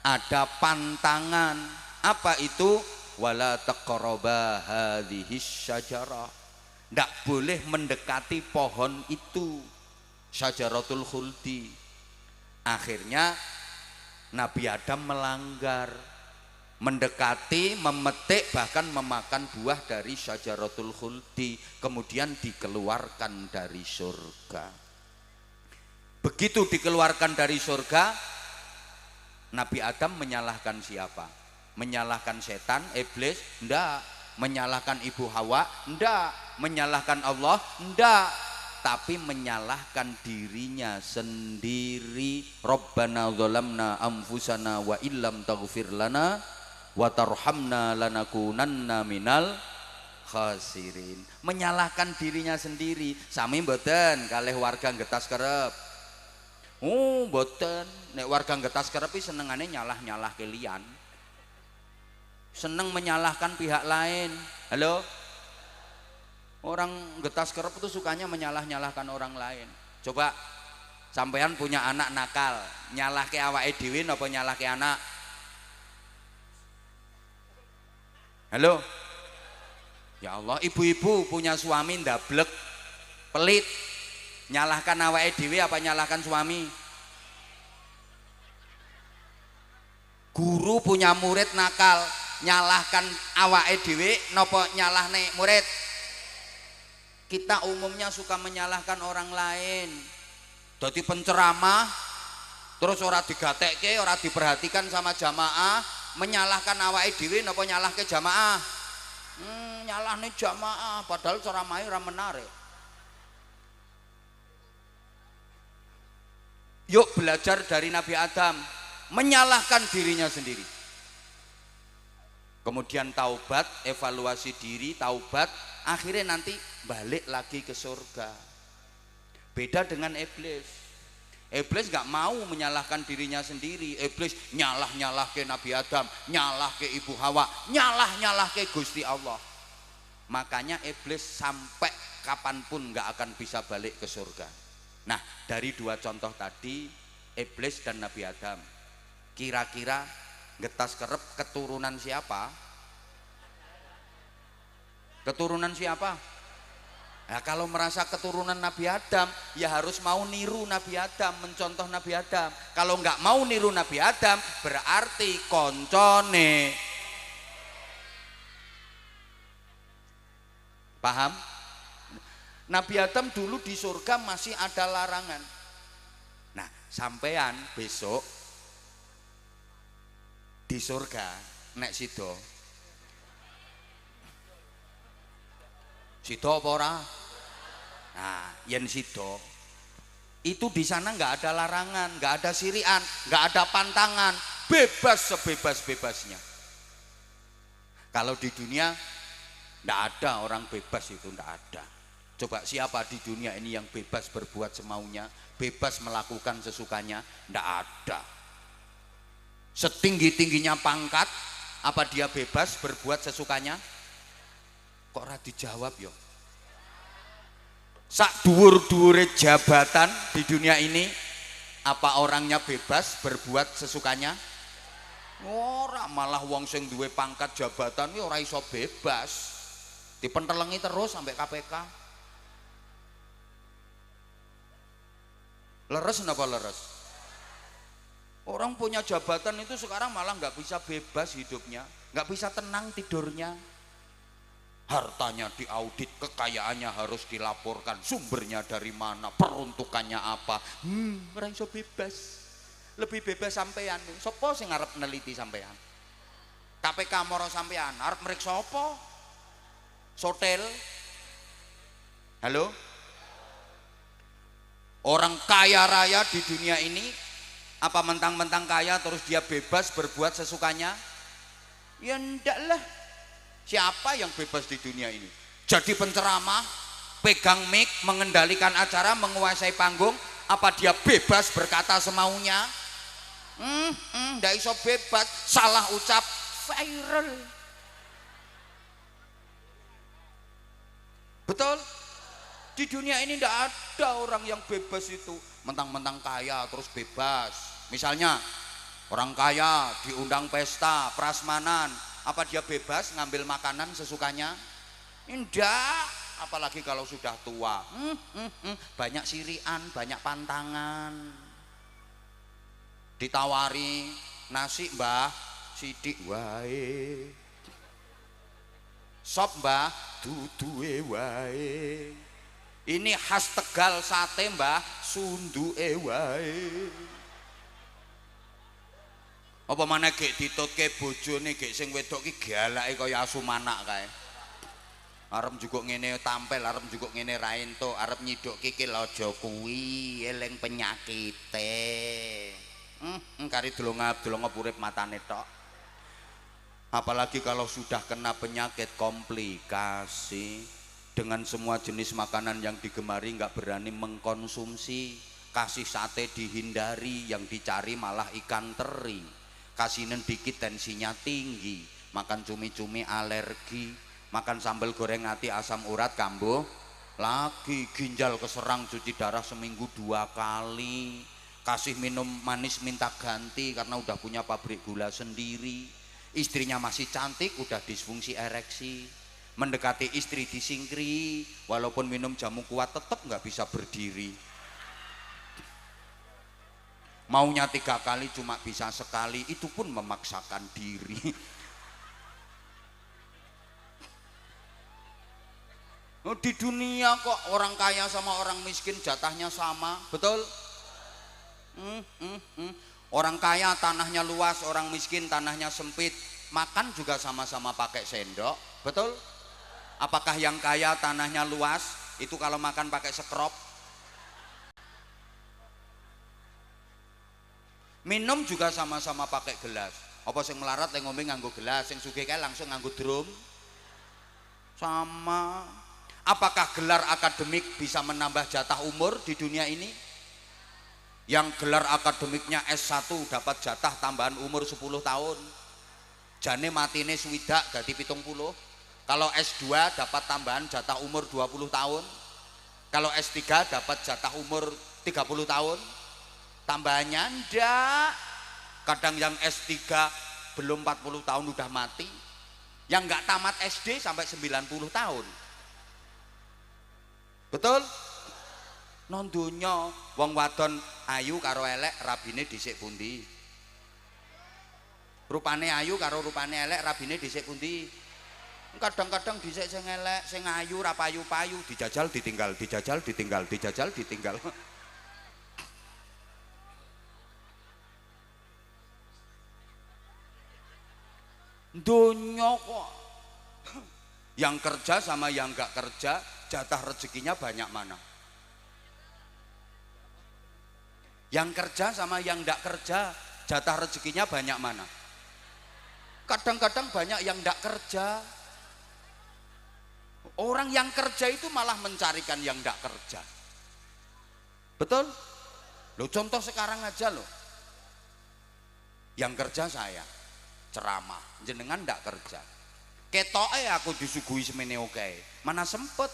ada pantangan. Apa itu? Wala taqraba hadhis syajarah, tidak boleh mendekati pohon itu, syajaratul khuldi. Akhirnya Nabi Adam melanggar, mendekati, memetik, bahkan memakan buah dari syajaratul khuldi, kemudian dikeluarkan dari surga. Begitu dikeluarkan dari surga, Nabi Adam menyalahkan siapa? Menyalahkan setan, iblis? Enggak. Menyalahkan Ibu Hawa? Enggak. Menyalahkan Allah? Enggak. Tapi menyalahkan dirinya sendiri. Rabbana zalamna anfusana wa illam taghfir lana wa tarhamna lanakunanna minal khasirin. Menyalahkan dirinya sendiri. Sami mboten kalih warga Getas Kerep. Oh mboten, nek warga Getas Kerep iki senengane nyalah-nyalah kelian. Seneng menyalahkan pihak lain. Halo? Orang Getas Kerep itu sukanya menyalah-nyalahkan orang lain. Coba sampean punya anak nakal, nyalahke awake dhewe napa nyalahke anak? Halo? Ya Allah, ibu-ibu punya suami ndablek, pelit, nyalahkan awake dhewe apa nyalahkan suami? Guru punya murid nakal, nyalahkan awake dhewe napa nyalahne murid? Kita umumnya suka menyalahkan orang lain. Dadi penceramah terus ora digatekke, ora diperhatikan sama jamaah, menyalahkan awake dhewe napa nyalahke jamaah? Nyalahne jamaah padahal ceramahe ora menarik. Yuk belajar dari Nabi Adam, menyalahkan dirinya sendiri. Kemudian taubat, evaluasi diri, taubat, akhirnya nanti balik lagi ke surga. Beda dengan iblis. Iblis nggak mau menyalahkan dirinya sendiri. Iblis nyalah ke Nabi Adam, nyalah ke Ibu Hawa, nyalah ke Gusti Allah. Makanya iblis sampai kapanpun nggak akan bisa balik ke surga. Nah, dari dua contoh tadi, iblis dan Nabi Adam, kira-kira Getas Kerep keturunan siapa? Keturunan siapa? Nah, kalau merasa keturunan Nabi Adam, ya harus mau niru Nabi Adam, mencontoh Nabi Adam. Kalau nggak mau niru Nabi Adam, berarti koncone. Paham? Nabi Adam dulu di surga masih ada larangan. Nah, sampean besok di surga nek sido apa ora? Nah, yen sido itu di sana nggak ada larangan, nggak ada sirian, nggak ada pantangan, bebas sebebas-bebasnya. Kalau di dunia nggak ada orang bebas, itu nggak ada. Coba siapa di dunia ini yang bebas berbuat semaunya, bebas melakukan sesukanya? Nggak ada. Setinggi-tingginya pangkat, apa dia bebas berbuat sesukanya? Kok ora dijawab yo? Sak dhuwur-dhuwure jabatan di dunia ini, Apa orangnya bebas berbuat sesukanya? Ora, malah wong sing duwe pangkat jabatan iki ora iso bebas. Dipentelengi terus sampai KPK. Leres napa leres? Orang punya jabatan itu sekarang malah nggak bisa bebas hidupnya, nggak bisa tenang tidurnya. Hartanya diaudit, kekayaannya harus dilaporkan, sumbernya dari mana, peruntukannya apa. Orang iso bebas. Lebih bebas sampean. Sopo sing ngarep neliti sampean? KPK moro sampean, arep mriksa apa? Sotel. Halo? Orang kaya raya di dunia ini apa mentang-mentang kaya terus dia bebas berbuat sesukanya? Ya ndak lah. Siapa yang bebas di dunia ini? Jadi penceramah, pegang mic, mengendalikan acara, menguasai panggung, apa dia bebas berkata semaunya? Ndak iso bebas, salah ucap viral. Betul? Di dunia ini ndak ada orang yang bebas itu, mentang-mentang kaya terus bebas. Misalnya orang kaya diundang pesta prasmanan, apa dia bebas ngambil makanan sesukanya? Enggak, apalagi kalau sudah tua. Banyak sirian, banyak pantangan. Ditawari nasi mbah, sidik wae. Sop mbah, duduhe wae. Ini khas Tegal sate mbah, sunduke wae. Apa maneh gek ditutke bojone gek sing wedok ki galake kaya asu manak kae. Arep njukuk ngene tampil, arep njukuk ngene ra entuk, arep nyiduk kikil aja kuwi, eling penyakite. Kari delongap urip matane tok. Apalagi kalau sudah kena penyakit komplikasi, dengan semua jenis makanan yang digemari nggak berani mengkonsumsi. Kasih sate dihindari, yang dicari malah ikan teri. Kasihnen dikit tensinya tinggi, makan cumi-cumi alergi, makan sambal goreng ati asam urat kambuh lagi, ginjal keserang cuci darah seminggu 2 kali, kasih minum manis minta ganti karena udah punya pabrik gula sendiri, istrinya masih cantik udah disfungsi ereksi, mendekati istri disingkri, walaupun minum jamu kuat tetap nggak bisa berdiri. Maunya 3 kali cuma bisa sekali, itu pun memaksakan diri. Di dunia kok orang kaya sama orang miskin jatahnya sama, betul? Orang kaya tanahnya luas, orang miskin tanahnya sempit, makan juga sama-sama pakai sendok, betul? Apakah yang kaya tanahnya luas itu kalau makan pakai sekrop? Minum juga sama-sama pakai gelas. Apa sing melarat yang ngombe nganggo gelas, sing sugih kae langsung nganggo drum? Sama. Apakah gelar akademik bisa menambah jatah umur di dunia ini? Yang gelar akademiknya S1 dapat jatah tambahan umur 10 tahun. Jane matine swidak dadi 70. Kalau S2 dapat tambahan jatah umur 20 tahun. Kalau S3 dapat jatah umur 30 tahun. Tambahannya ndak. Kadang yang S3 belum 40 tahun udah mati. Yang nggak tamat SD sampai 90 tahun. Betul? Nondonya wong wadon ayu karo elek rabine dhisik pundi? Rupane ayu karo rupane elek rabine dhisik pundi? Kadang-kadang dhisik sing elek, sing ayu ra payu-payu, dijajal ditinggal, dijajal ditinggal, dijajal ditinggal. Donya kok. Yang kerja sama yang gak kerja jatah rezekinya banyak mana? Yang kerja sama yang gak kerja jatah rezekinya banyak mana? Kadang-kadang banyak yang gak kerja. Orang yang kerja itu malah mencarikan yang gak kerja. Betul? Loh, contoh sekarang aja loh. Yang kerja saya ceramah, jenengan ndak kerja. Ketoke aku disuguhi semene oke, mana sempet.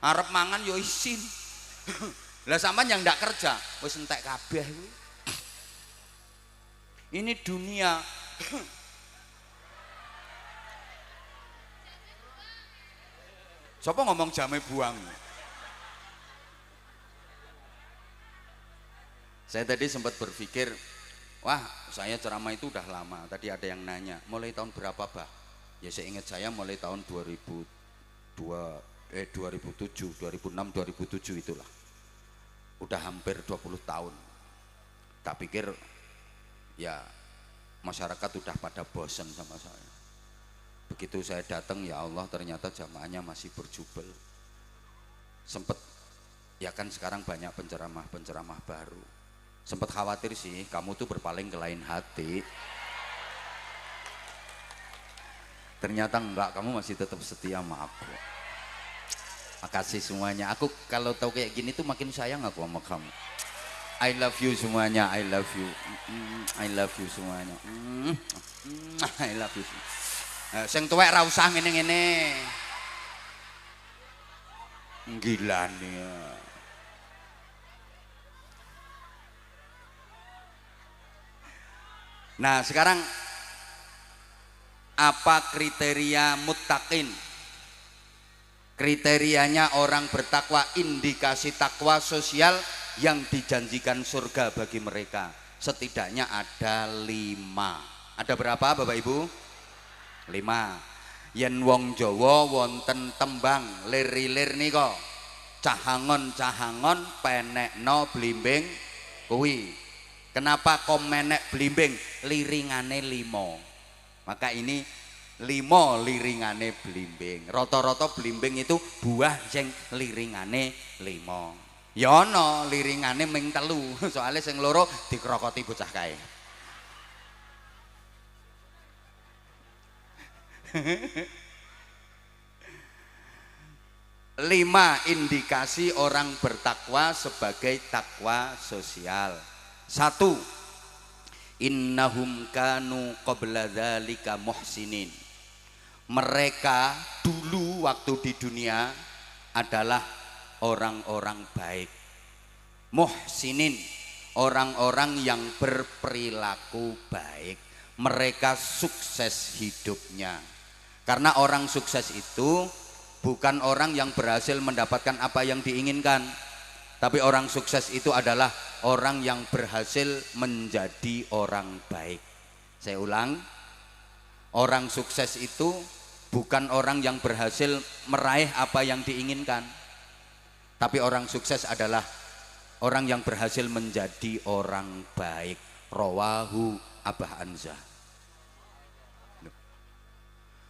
Arep mangan yo isin. Lah sampean yang ndak kerja wis entek kabeh kuwi. Ini dunia. Siapa ngomong jame buang? Saya tadi sempat berpikir, wah saya ceramah itu udah lama. Tadi ada yang nanya, mulai tahun berapa bah? Ya saya ingat saya mulai tahun 2007, 2006, 2007 itulah. Udah hampir 20 tahun. Tak pikir ya masyarakat udah pada bosen sama saya. Begitu saya datang, ya Allah ternyata jamaahnya masih berjubel. Sempet ya kan sekarang banyak penceramah baru. Sempet khawatir sih kamu tuh berpaling ke lain hati. Ternyata enggak, kamu masih tetap setia sama aku. Makasih semuanya. Aku kalau tahu kayak gini tuh makin sayang aku sama kamu. I love you semuanya, I love you. I love you semuanya. I love you. Sing tuwek ra usah ngene-ngene. Gila nih. Nah, sekarang apa kriteria muttaqin? Kriterianya orang bertakwa, indikasi takwa sosial yang dijanjikan surga bagi mereka. Setidaknya ada 5. Ada berapa Bapak Ibu? 5. Yen wong Jawa wonten tembang lir-lir nika. Cahangon-cahangon penekno blimbing kuwi. Kenapa kok menek blimbing? Liringane 5. Maka ini 5 liringane blimbing. Rata-rata blimbing itu buah sing liringane 5. Ya ana liringane ming 3, soalnya sing loro dikrokoti bocah kae. Lima indikasi orang bertakwa sebagai takwa sosial. 1. Innahum kanu qabla dzalika muhsinin. Mereka dulu waktu di dunia adalah orang-orang baik. Muhsinin, orang-orang yang berperilaku baik. Mereka sukses hidupnya. Karena orang sukses itu bukan orang yang berhasil mendapatkan apa yang diinginkan, tapi orang sukses itu adalah orang yang berhasil menjadi orang baik. Saya ulang, orang sukses itu bukan orang yang berhasil meraih apa yang diinginkan, tapi orang sukses adalah orang yang berhasil menjadi orang baik. Rawahu Abah Anza.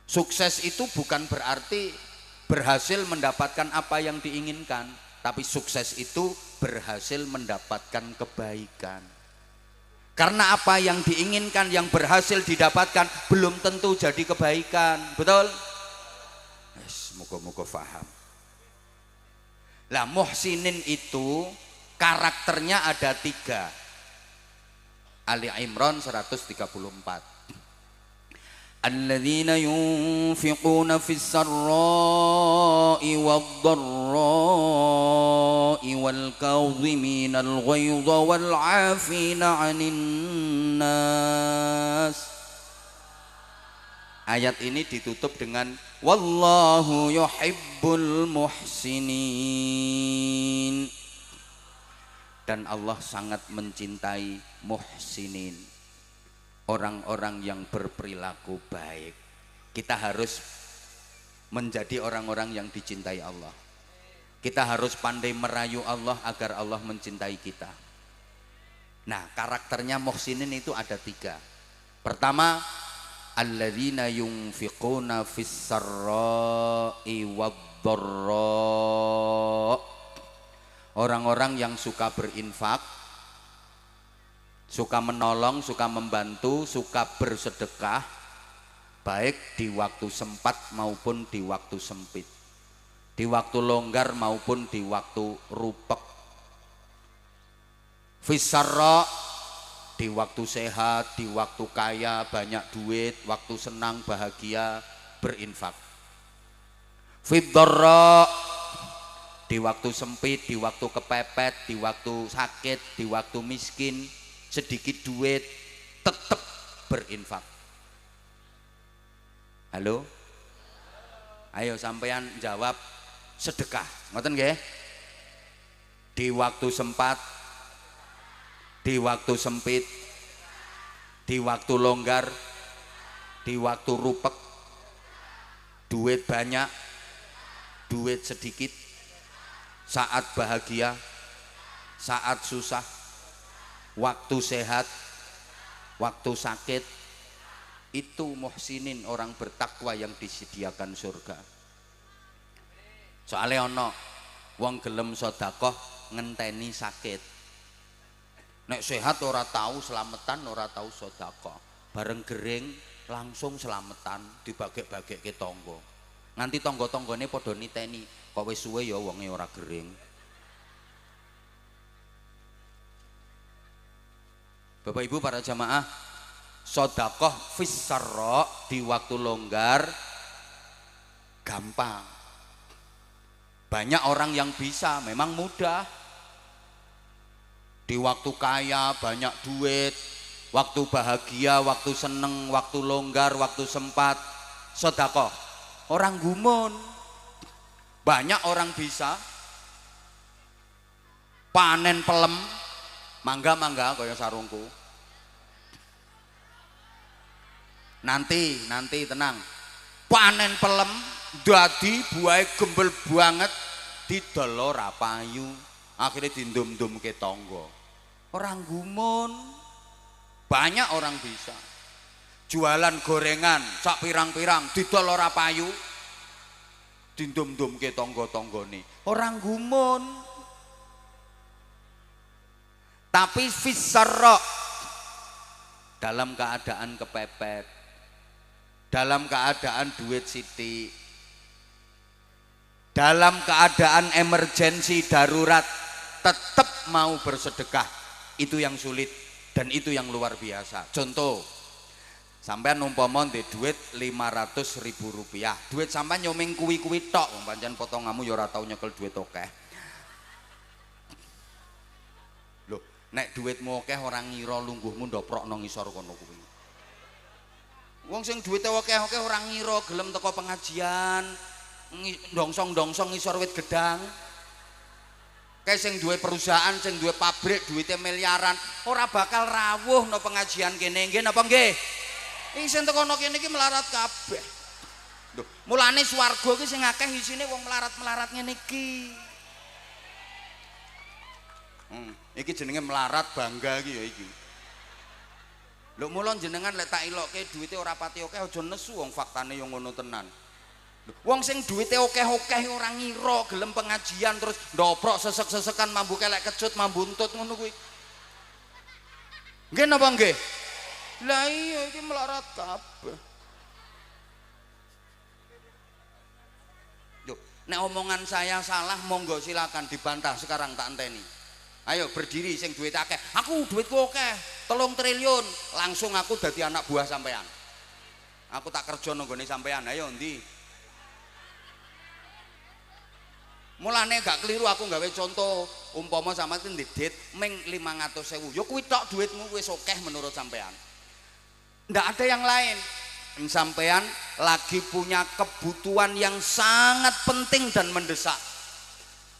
Sukses itu bukan berarti berhasil mendapatkan apa yang diinginkan, tapi sukses itu berhasil mendapatkan kebaikan. Karena apa yang diinginkan, yang berhasil didapatkan belum tentu jadi kebaikan. Betul? Moga-moga faham. Lah muhsinin itu karakternya ada 3. Ali Imran 134. Alladzina yunfiquna fis sarra'i wad-dharra'i wal kadhiminal ghaidha wal 'afina 'anil nas. Ayat ini ditutup dengan wallahu yuhibbul muhsinin. Dan Allah sangat mencintai muhsinin, orang-orang yang berperilaku baik. Kita harus menjadi orang-orang yang dicintai Allah. Kita harus pandai merayu Allah agar Allah mencintai kita. Nah, karakternya muhsinin itu ada 3. Pertama, alladzina yunfiquna fis sarra'i wad-dharra. Orang-orang yang suka berinfak, suka menolong, suka membantu, suka bersedekah, baik di waktu sempat maupun di waktu sempit, di waktu longgar maupun di waktu rupek. Fisarra, di waktu sehat, di waktu kaya, banyak duit, waktu senang, bahagia, berinfak. Fiddarra, di waktu sempit, di waktu kepepet, di waktu sakit, di waktu miskin, sedikit duit, tetap berinfak. Halo? Ayo sampean jawab sedekah. Ngoten nggih? Di waktu sempat, di waktu sempit, di waktu longgar, di waktu rupek, duit banyak, duit sedikit, saat bahagia, saat susah, waktu sehat, waktu sakit, itu muhsinin, orang bertakwa yang disediakan surga. Soalnya ono wong gelem sedekah ngenteni sakit, nek sehat ora tahu selamatan, ora tahu sedekah, bareng gering langsung selamatan, dibagek-bagek ke tonggo, nganti tonggo-tonggone padha niteni, kok wis suwe ya wonge ora gering. Bapak Ibu para jamaah, sedekah fissarra di waktu longgar gampang. Banyak orang yang bisa, memang mudah. Di waktu kaya banyak duit, waktu bahagia, waktu seneng, waktu longgar, waktu sempat, sedekah. Orang gumun. Banyak orang bisa. Panen pelem, mangga-mangga kaya sarungku. Nanti tenang, panen pelem dadi buahe gembel banget, didol ora payu, akhirnya dindum-dum ke tonggo. Orang gumun. Banyak orang bisa. Jualan gorengan sak pirang-pirang, didol ora payu, dindum-dum ke tonggo-tonggone. Orang gumun. Tapi fissarra, dalam keadaan kepepet, dalam keadaan duit sithik, dalam keadaan emergensi darurat, tetap mau bersedekah, itu yang sulit dan itu yang luar biasa. Contoh, sampean umpama ndek duit 500.000 rupiah, duit sampean nyoming kuwi-kuwi tok, pancen potonganmu ya ora tau nyekel duit akeh. Loh, nek duitmu akeh orang ngira lungguhmu ndoprokno ngisor kono kuwi. Wong sing duwite akeh-akeh ora ngira gelem teko pengajian, ndongsong-ndongsong ngisor wit gedang. Kae sing duwe perusahaan, sing duwe pabrik, duwite miliaran, ora bakal rawuh no pengajian kene, nggih napa nggih? Iki sing tekono kene iki melarat kabeh. Lho, mulane swarga iki sing akeh isine wong melarat-melarat ngene iki. Iki jenenge melarat bangga iki ya iki. Lho mula jenengan lek tak ilokke duwite ora pati akeh aja nesu, wong faktane yo ngono tenan. Wong sing duwite akeh-akeh ora ngira gelem pengajian terus ndoprok sesek-sesekan mambu kelek kecut mambu untut ngono kuwi. Nggih napa nggih? Lah iya iki melarat kabeh. Yo, nek omongan saya salah monggo silakan dibantah, sekarang tak enteni. Ayo berdiri sing duit akeh. Aku duitku akeh 3 triliun, langsung aku dadi anak buah sampean. Aku tak kerja nanggone sampean. Ayo endi? Mulane gak keliru aku gawe contoh, umpama sama itu ndedit ming 500.000. Ya kuwi tok duitmu wis akeh menurut sampean. Ndak ada yang lain. Sampean lagi punya kebutuhan yang sangat penting dan mendesak.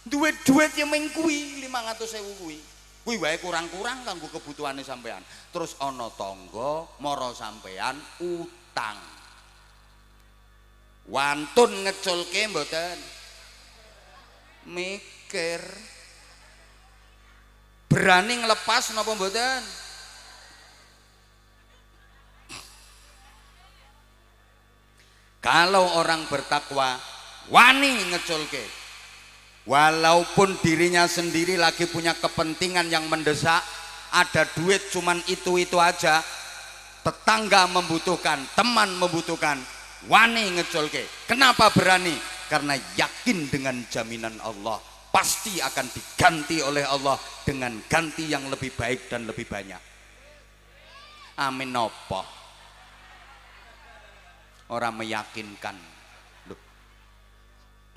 Duit-duit yang ming kuwi 500.000 kuwi. Kuwi wae kurang-kurang kanggo kebutuhane sampean. Terus ana tangga mara sampean utang. Wantun ngeculke mboten? Mikir. Berani ngelepas napa mboten? Kalau orang bertakwa wani ngeculke. Walaupun dirinya sendiri lagi punya kepentingan yang mendesak, ada duit cuman itu aja, tetangga membutuhkan, teman membutuhkan, wani ngeculke. Kenapa berani? Karena yakin dengan jaminan Allah pasti akan diganti oleh Allah dengan ganti yang lebih baik dan lebih banyak. Amin. Nopo orang meyakinkan.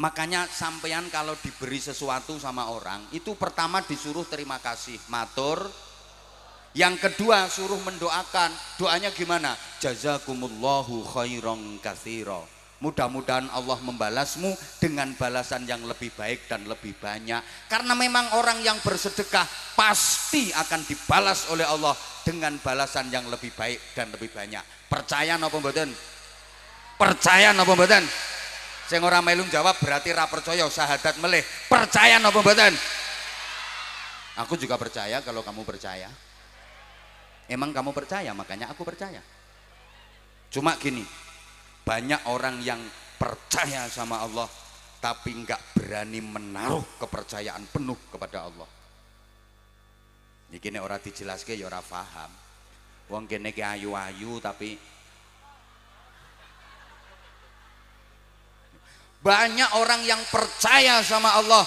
Makanya sampean kalau diberi sesuatu sama orang itu pertama disuruh terima kasih, matur. Yang kedua suruh mendoakan. Doanya gimana? Jazakumullahu khairan katsira. Mudah-mudahan Allah membalasmu dengan balasan yang lebih baik dan lebih banyak. Karena memang orang yang bersedekah pasti akan dibalas oleh Allah dengan balasan yang lebih baik dan lebih banyak. Percaya napa mboten? Percaya napa mboten? Sing ora melu jawab berarti ra percaya, syahadat melih. Percaya napa mboten? Aku juga percaya kalau kamu percaya. Emang kamu percaya, makanya aku percaya. Cuma gini, banyak orang yang percaya sama Allah tapi nggak berani menaruh kepercayaan penuh kepada Allah. Iki nek ora dijelaske ya ora paham. Wong kene ki ayu-ayu tapi banyak orang yang percaya sama Allah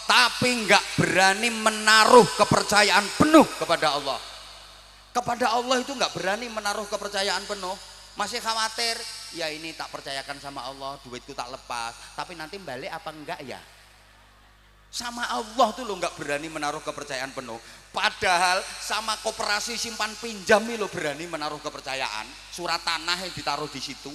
tapi nggak berani menaruh kepercayaan penuh kepada Allah. Kepada Allah itu nggak berani menaruh kepercayaan penuh, masih khawatir, ya ini tak percayakan sama Allah, duitku tak lepas, tapi nanti balik apa enggak ya? Sama Allah tuh lo nggak berani menaruh kepercayaan penuh, padahal sama koperasi simpan pinjam lo berani menaruh kepercayaan, surat tanah yang ditaruh di situ,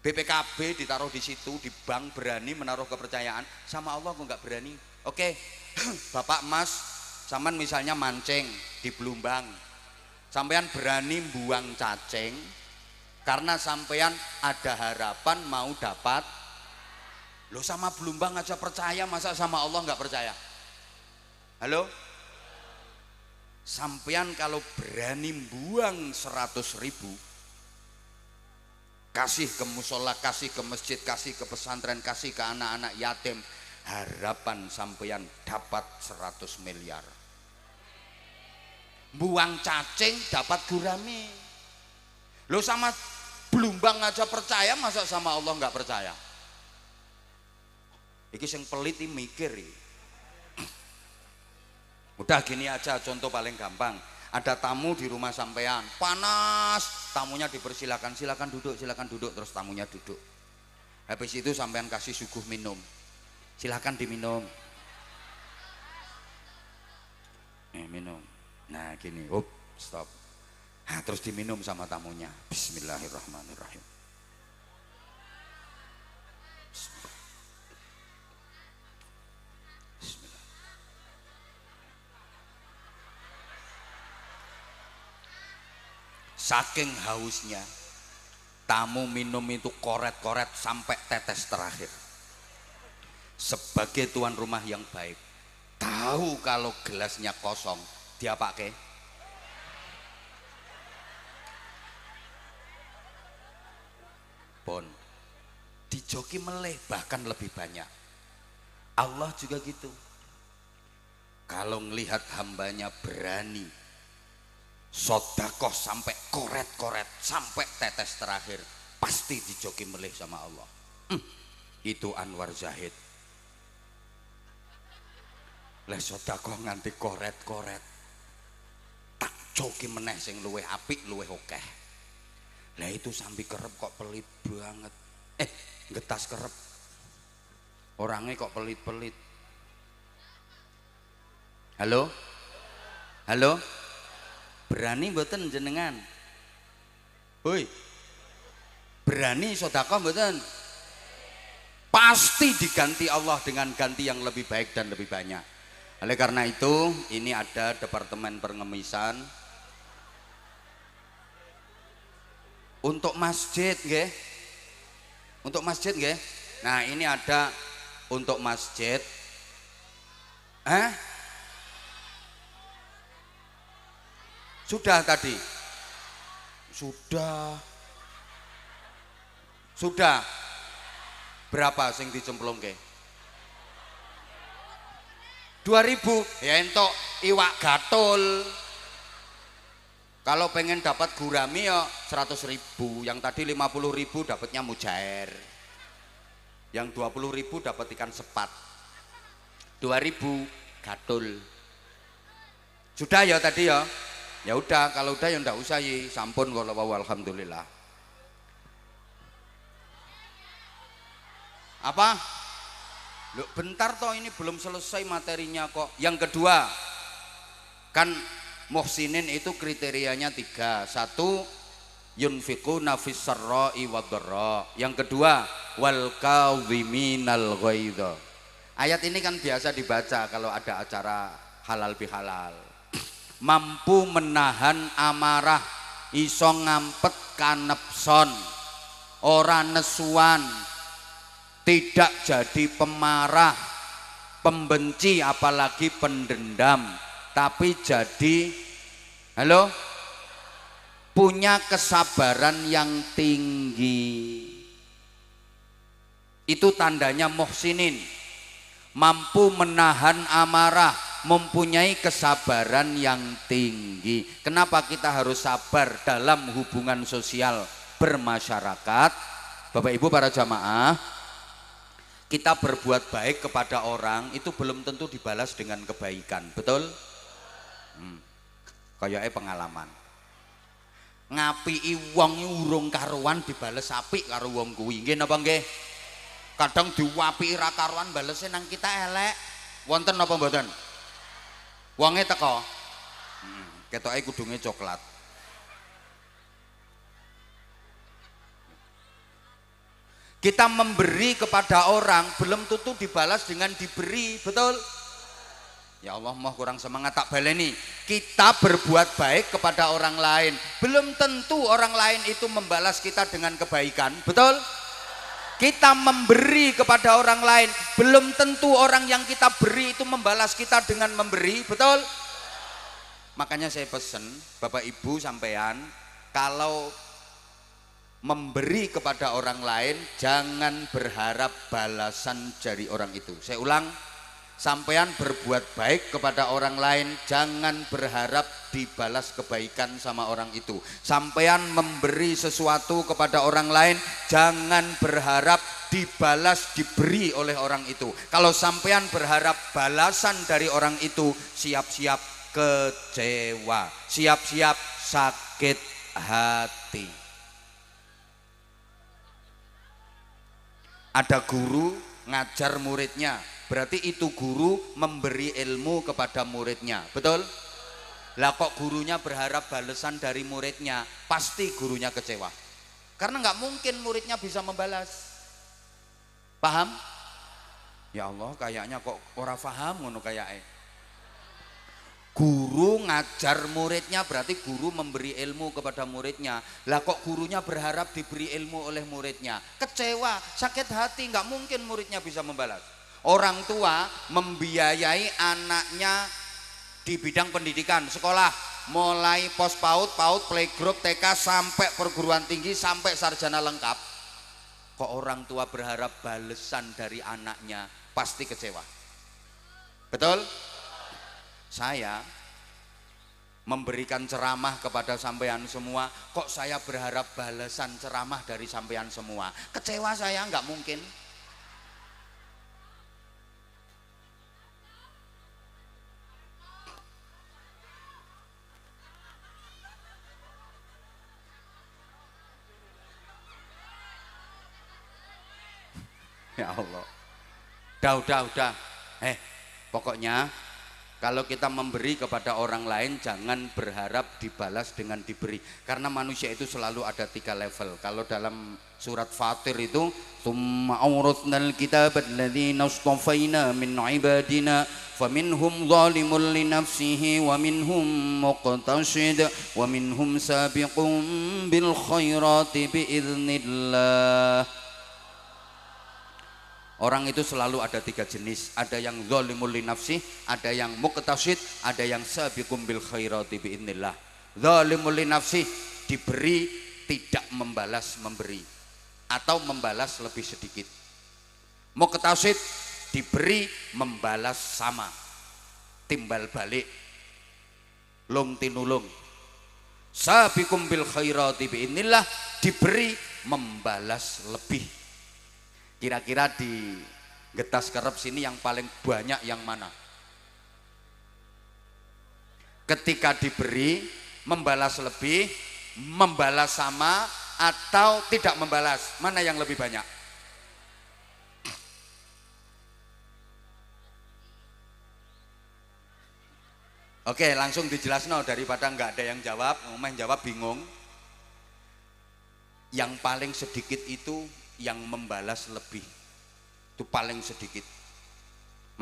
BPKB ditaruh di situ, di bank berani menaruh kepercayaan, sama Allah kok nggak berani. Oke, Bapak Mas, sampean misalnya mancing di Blumbang, sampean berani buang cacing karena sampean ada harapan mau dapat. Lo sama Blumbang aja percaya, masa sama Allah nggak percaya? Halo? Sampean kalau berani buang 100.000 kasih ke musola, kasih ke masjid, kasih ke pesantren, kasih ke anak-anak yatim, harapan sampean dapat 100 miliar. Buang cacing dapat gurami. Lo sama Blumbang aja percaya, masa sama Allah nggak percaya? Iki sing pelit iki mikir iki. Udah gini aja, contoh paling gampang. Ada tamu di rumah sampean, panas, tamunya dipersilakan, silakan duduk, terus tamunya duduk. Habis itu sampean kasih suguh minum, silakan diminum. Minum. Nah gini, stop. Nah, terus diminum sama tamunya. Bismillahirrahmanirrahim. Bismillah. Saking hausnya, tamu minum itu koret-koret sampai tetes terakhir. Sebagai tuan rumah yang baik, tahu kalau gelasnya kosong, dia pakai pon, dijoki meleh, bahkan lebih banyak. Allah juga gitu. Kalau ngelihat hambanya berani sodakoh sampai koret-koret, sampai tetes terakhir, pasti dijoki meleh sama Allah. Itu Anwar Zahid. Leh sodakoh nganti koret-koret, tak joki meneh sing luweh apik, luweh akeh. Lah itu sambil kerep kok pelit banget. Getas kerep. Orangnya kok pelit-pelit. Halo? Halo? Berani mboten jenengan? Hoi. Berani sedekah mboten? Pasti diganti Allah dengan ganti yang lebih baik dan lebih banyak. Oleh karena itu, ini ada Departemen Pengemisan untuk masjid, nggih. Untuk masjid, nggih. Nah, ini ada untuk masjid. Sudah tadi. Sudah. Berapa sing dicemplungke? 2.000. Ya entuk iwak gatul. Kalau pengen dapat gurami ya 100.000. Yang tadi 50.000 dapatnya mujair. Yang 20.000 dapat ikan sepat. 2.000 gatul. Sudah ya tadi ya. Ya udah, kalau udah ya ndak usah ya, sampun kalau alhamdulillah. Apa? Loh, bentar toh, ini belum selesai materinya kok. Yang kedua, kan muhsinin itu kriterianya 3. 1, yunfiquna fis sarra'i wadh-dharra. Yang kedua, wal kadhiminal ghaidha. Ayat ini kan biasa dibaca kalau ada acara halal bihalal. Mampu menahan amarah, iso ngampet kanepson, ora nesuan, tidak jadi pemarah, pembenci apalagi pendendam, tapi jadi punya kesabaran yang tinggi. Itu tandanya muhsinin, mampu menahan amarah, mempunyai kesabaran yang tinggi. Kenapa kita harus sabar dalam hubungan sosial bermasyarakat? Bapak Ibu para jamaah, kita berbuat baik kepada orang itu belum tentu dibalas dengan kebaikan, betul? Kayaknya pengalaman. Ngapii wong urung karuan dibales apik karo wong kuwi. Nggih napa nggih? Kadang diwapiki ra karuan balese nang kita elek. Wonten napa mboten? Wonge teko. Ketoke kudunge coklat. Kita memberi kepada orang belum tentu dibalas dengan diberi, betul? Ya Allah, mau kurang semangat tak baleni. Kita berbuat baik kepada orang lain, belum tentu orang lain itu membalas kita dengan kebaikan, betul? Kita memberi kepada orang lain, belum tentu orang yang kita beri itu membalas kita dengan memberi, betul? Makanya saya pesen Bapak Ibu sampean, kalau memberi kepada orang lain jangan berharap balasan dari orang itu. Saya ulang, sampean berbuat baik kepada orang lain jangan berharap dibalas kebaikan sama orang itu. Sampean memberi sesuatu kepada orang lain jangan berharap dibalas diberi oleh orang itu. Kalau sampean berharap balasan dari orang itu, siap-siap kecewa, siap-siap sakit hati. Ada guru ngajar muridnya, berarti itu guru memberi ilmu kepada muridnya, betul? Lah kok gurunya berharap balasan dari muridnya, pasti gurunya kecewa, karena nggak mungkin muridnya bisa membalas. Paham? Ya Allah, kayaknya kok ora paham ngono kayaknya. Guru ngajar muridnya berarti guru memberi ilmu kepada muridnya. Lah kok gurunya berharap diberi ilmu oleh muridnya, kecewa, sakit hati, nggak mungkin muridnya bisa membalas. Orang tua membiayai anaknya di bidang pendidikan, sekolah, mulai pos PAUD, playgroup, TK sampai perguruan tinggi sampai sarjana lengkap. Kok orang tua berharap balasan dari anaknya, pasti kecewa. Betul? Saya memberikan ceramah kepada sampean semua, kok saya berharap balasan ceramah dari sampean semua? Kecewa saya, nggak mungkin. Ya Allah. Udah. Pokoknya kalau kita memberi kepada orang lain jangan berharap dibalas dengan diberi, karena manusia itu selalu ada 3 level. Kalau dalam surat Fatir itu, tsumma awrathnal kitaba alladzina istafaina min ibadina faminhum zalimun li nafsihi wa minhum muqtasid wa minhum sabiqun bil khairati biiznillah. Orang itu selalu ada 3 jenis, ada yang zalimul li nafsih, ada yang muqtasid, ada yang sabiqum bil khairati biiznillah. Zalimul li nafsih, diberi tidak membalas memberi atau membalas lebih sedikit. Muqtasid, diberi membalas sama, timbal balik, lung tinulung. Sabiqum bil khairati biiznillah, diberi membalas lebih. Kira-kira di Getas Kerep sini yang paling banyak yang mana? Ketika diberi membalas lebih, membalas sama, atau tidak membalas, mana yang lebih banyak? Oke, langsung dijelasno daripada nggak ada yang jawab, ngomong jawab bingung. Yang paling sedikit itu yang membalas lebih. Itu paling sedikit.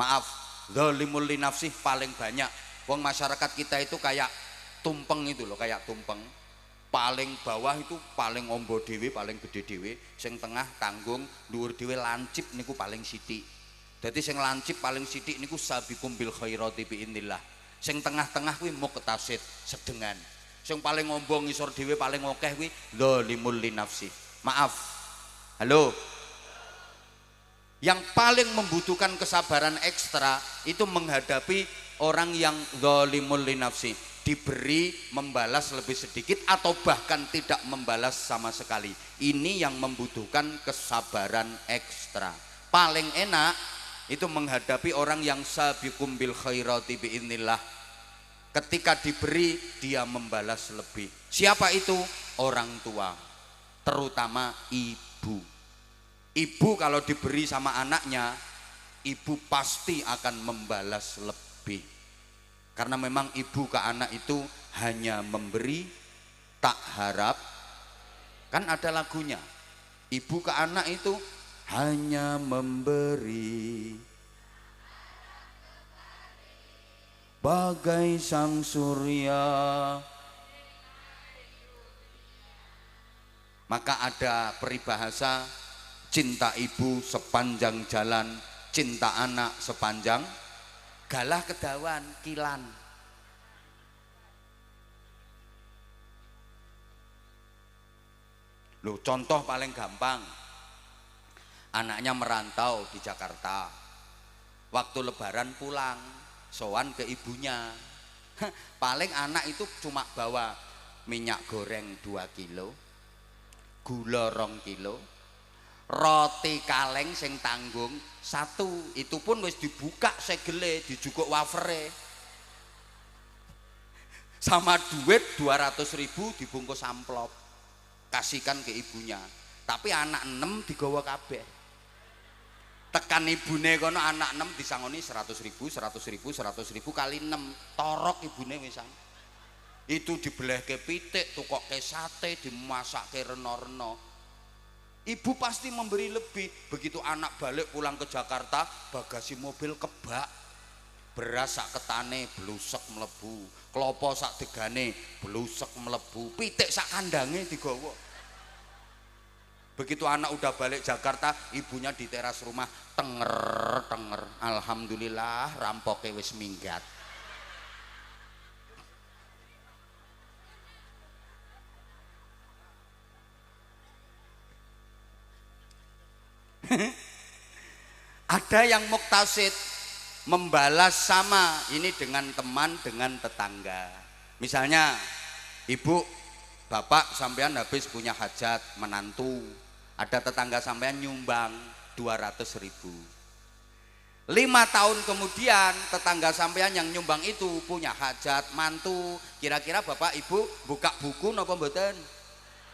Maaf, zalimul li nafsih paling banyak. Wong masyarakat kita itu kayak tumpeng itu loh, kayak tumpeng. Paling bawah itu paling ombo dhewe, paling gede dhewe, sing tengah tanggung, dhuwur dhewe lancip niku paling sithik. Dadi sing lancip paling sithik niku sabiqum bil khairati biidznillah. Sing tengah-tengah kuwi muqtasid, sedengan. Sing paling ombo ngisor dhewe paling akeh kuwi zalimul li nafsih. Maaf. Halo. Yang paling membutuhkan kesabaran ekstra itu menghadapi orang yang zalimul li nafsi, diberi membalas lebih sedikit atau bahkan tidak membalas sama sekali. Ini yang membutuhkan kesabaran ekstra. Paling enak itu menghadapi orang yang sabiqum bil khairati biidznillah. Ketika diberi dia membalas lebih. Siapa itu? Orang tua, terutama ibu. Ibu kalau diberi sama anaknya, ibu pasti akan membalas lebih. Karena memang ibu ke anak itu hanya memberi, tak harap. Kan ada lagunya. Ibu ke anak itu hanya memberi, bagai sang surya. Maka ada peribahasa, cinta ibu sepanjang jalan, cinta anak sepanjang galah kedawan kilan. Loh, contoh paling gampang, anaknya merantau di Jakarta, waktu lebaran pulang sowan ke ibunya. Paling anak itu cuma bawa minyak goreng 2 kilo, gula 2 kilo, roti kaleng sing tanggung 1, itu pun wis dibuka segele, dijukuk wafere, sama duit 200.000 dibungkus amplop, kasihkan ke ibunya. Tapi anak 6 digawa kabeh. Tekan ibune kono anak 6 disangoni 100.000 kali 6, torok ibune wisan. Itu dibelehke pitik, tukokke sate, dimasakke reno-reno. Ibu pasti memberi lebih. Begitu anak balik pulang ke Jakarta, bagasi mobil kebak, beras sak ketane blusek mlebu, klopo sak degane blusek mlebu, pitik sak kandange digawa. Begitu anak udah balik Jakarta, ibunya di teras rumah tenger, alhamdulillah rampoke wis minggat. Ada yang muktasid, membalas sama ini dengan teman, dengan tetangga. Misalnya ibu bapak sampean habis punya hajat menantu, ada tetangga sampean nyumbang 200.000. 5 tahun kemudian tetangga sampean yang nyumbang itu punya hajat mantu, kira-kira bapak ibu buka buku napa mboten?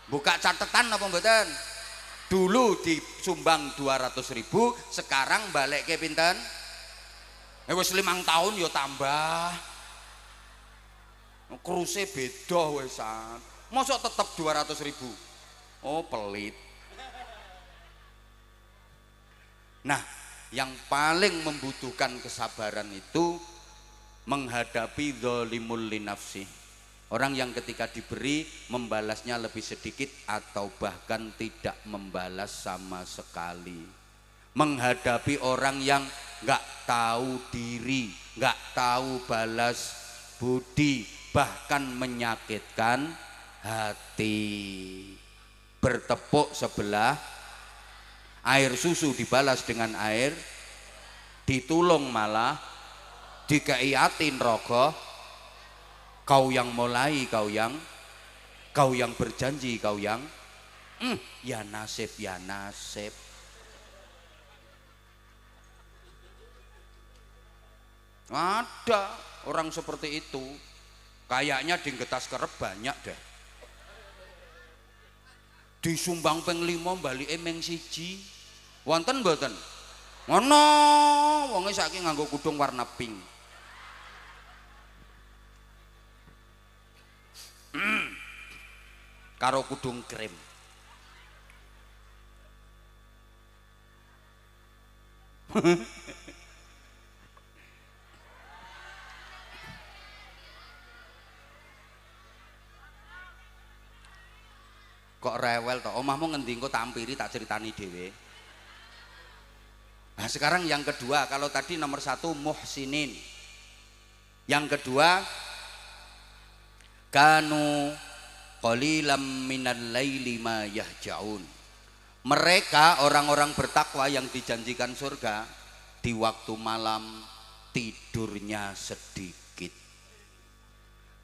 Buka catatan napa mboten? Dulu disumbang 200.000, sekarang balik ke pinten? Wis 5 tahun ya tambah. Kruse beda wisan. Mosok tetep 200.000. Oh, pelit. Nah, yang paling membutuhkan kesabaran itu menghadapi zalimul li nafsi. Orang yang ketika diberi membalasnya lebih sedikit atau bahkan tidak membalas sama sekali. Menghadapi orang yang nggak tahu diri, nggak tahu balas budi, bahkan menyakitkan hati. Bertepuk sebelah, air susu dibalas dengan air, ditulung malah dikeiatin rogoh. Kau yang mulai, kau yang berjanji, kau yang ya nasib, ya nasib. Ada orang seperti itu, kayaknya di Getas Kerep banyak deh. Disumbang ping 5 balike ming 1. Wonten mboten? Ngono, wonge saiki nganggo kudung warna pink. karo kudung krim. Kok rewel toh? Omahmu ngendi engko tampiri tak ceritani dhewe. Nah sekarang yang kedua, kalau tadi nomor 1 muhsinin, yang kedua kanu qalilam minal laili ma yahjaun. Mereka orang-orang bertakwa yang dijanjikan surga di waktu malam tidurnya sedikit.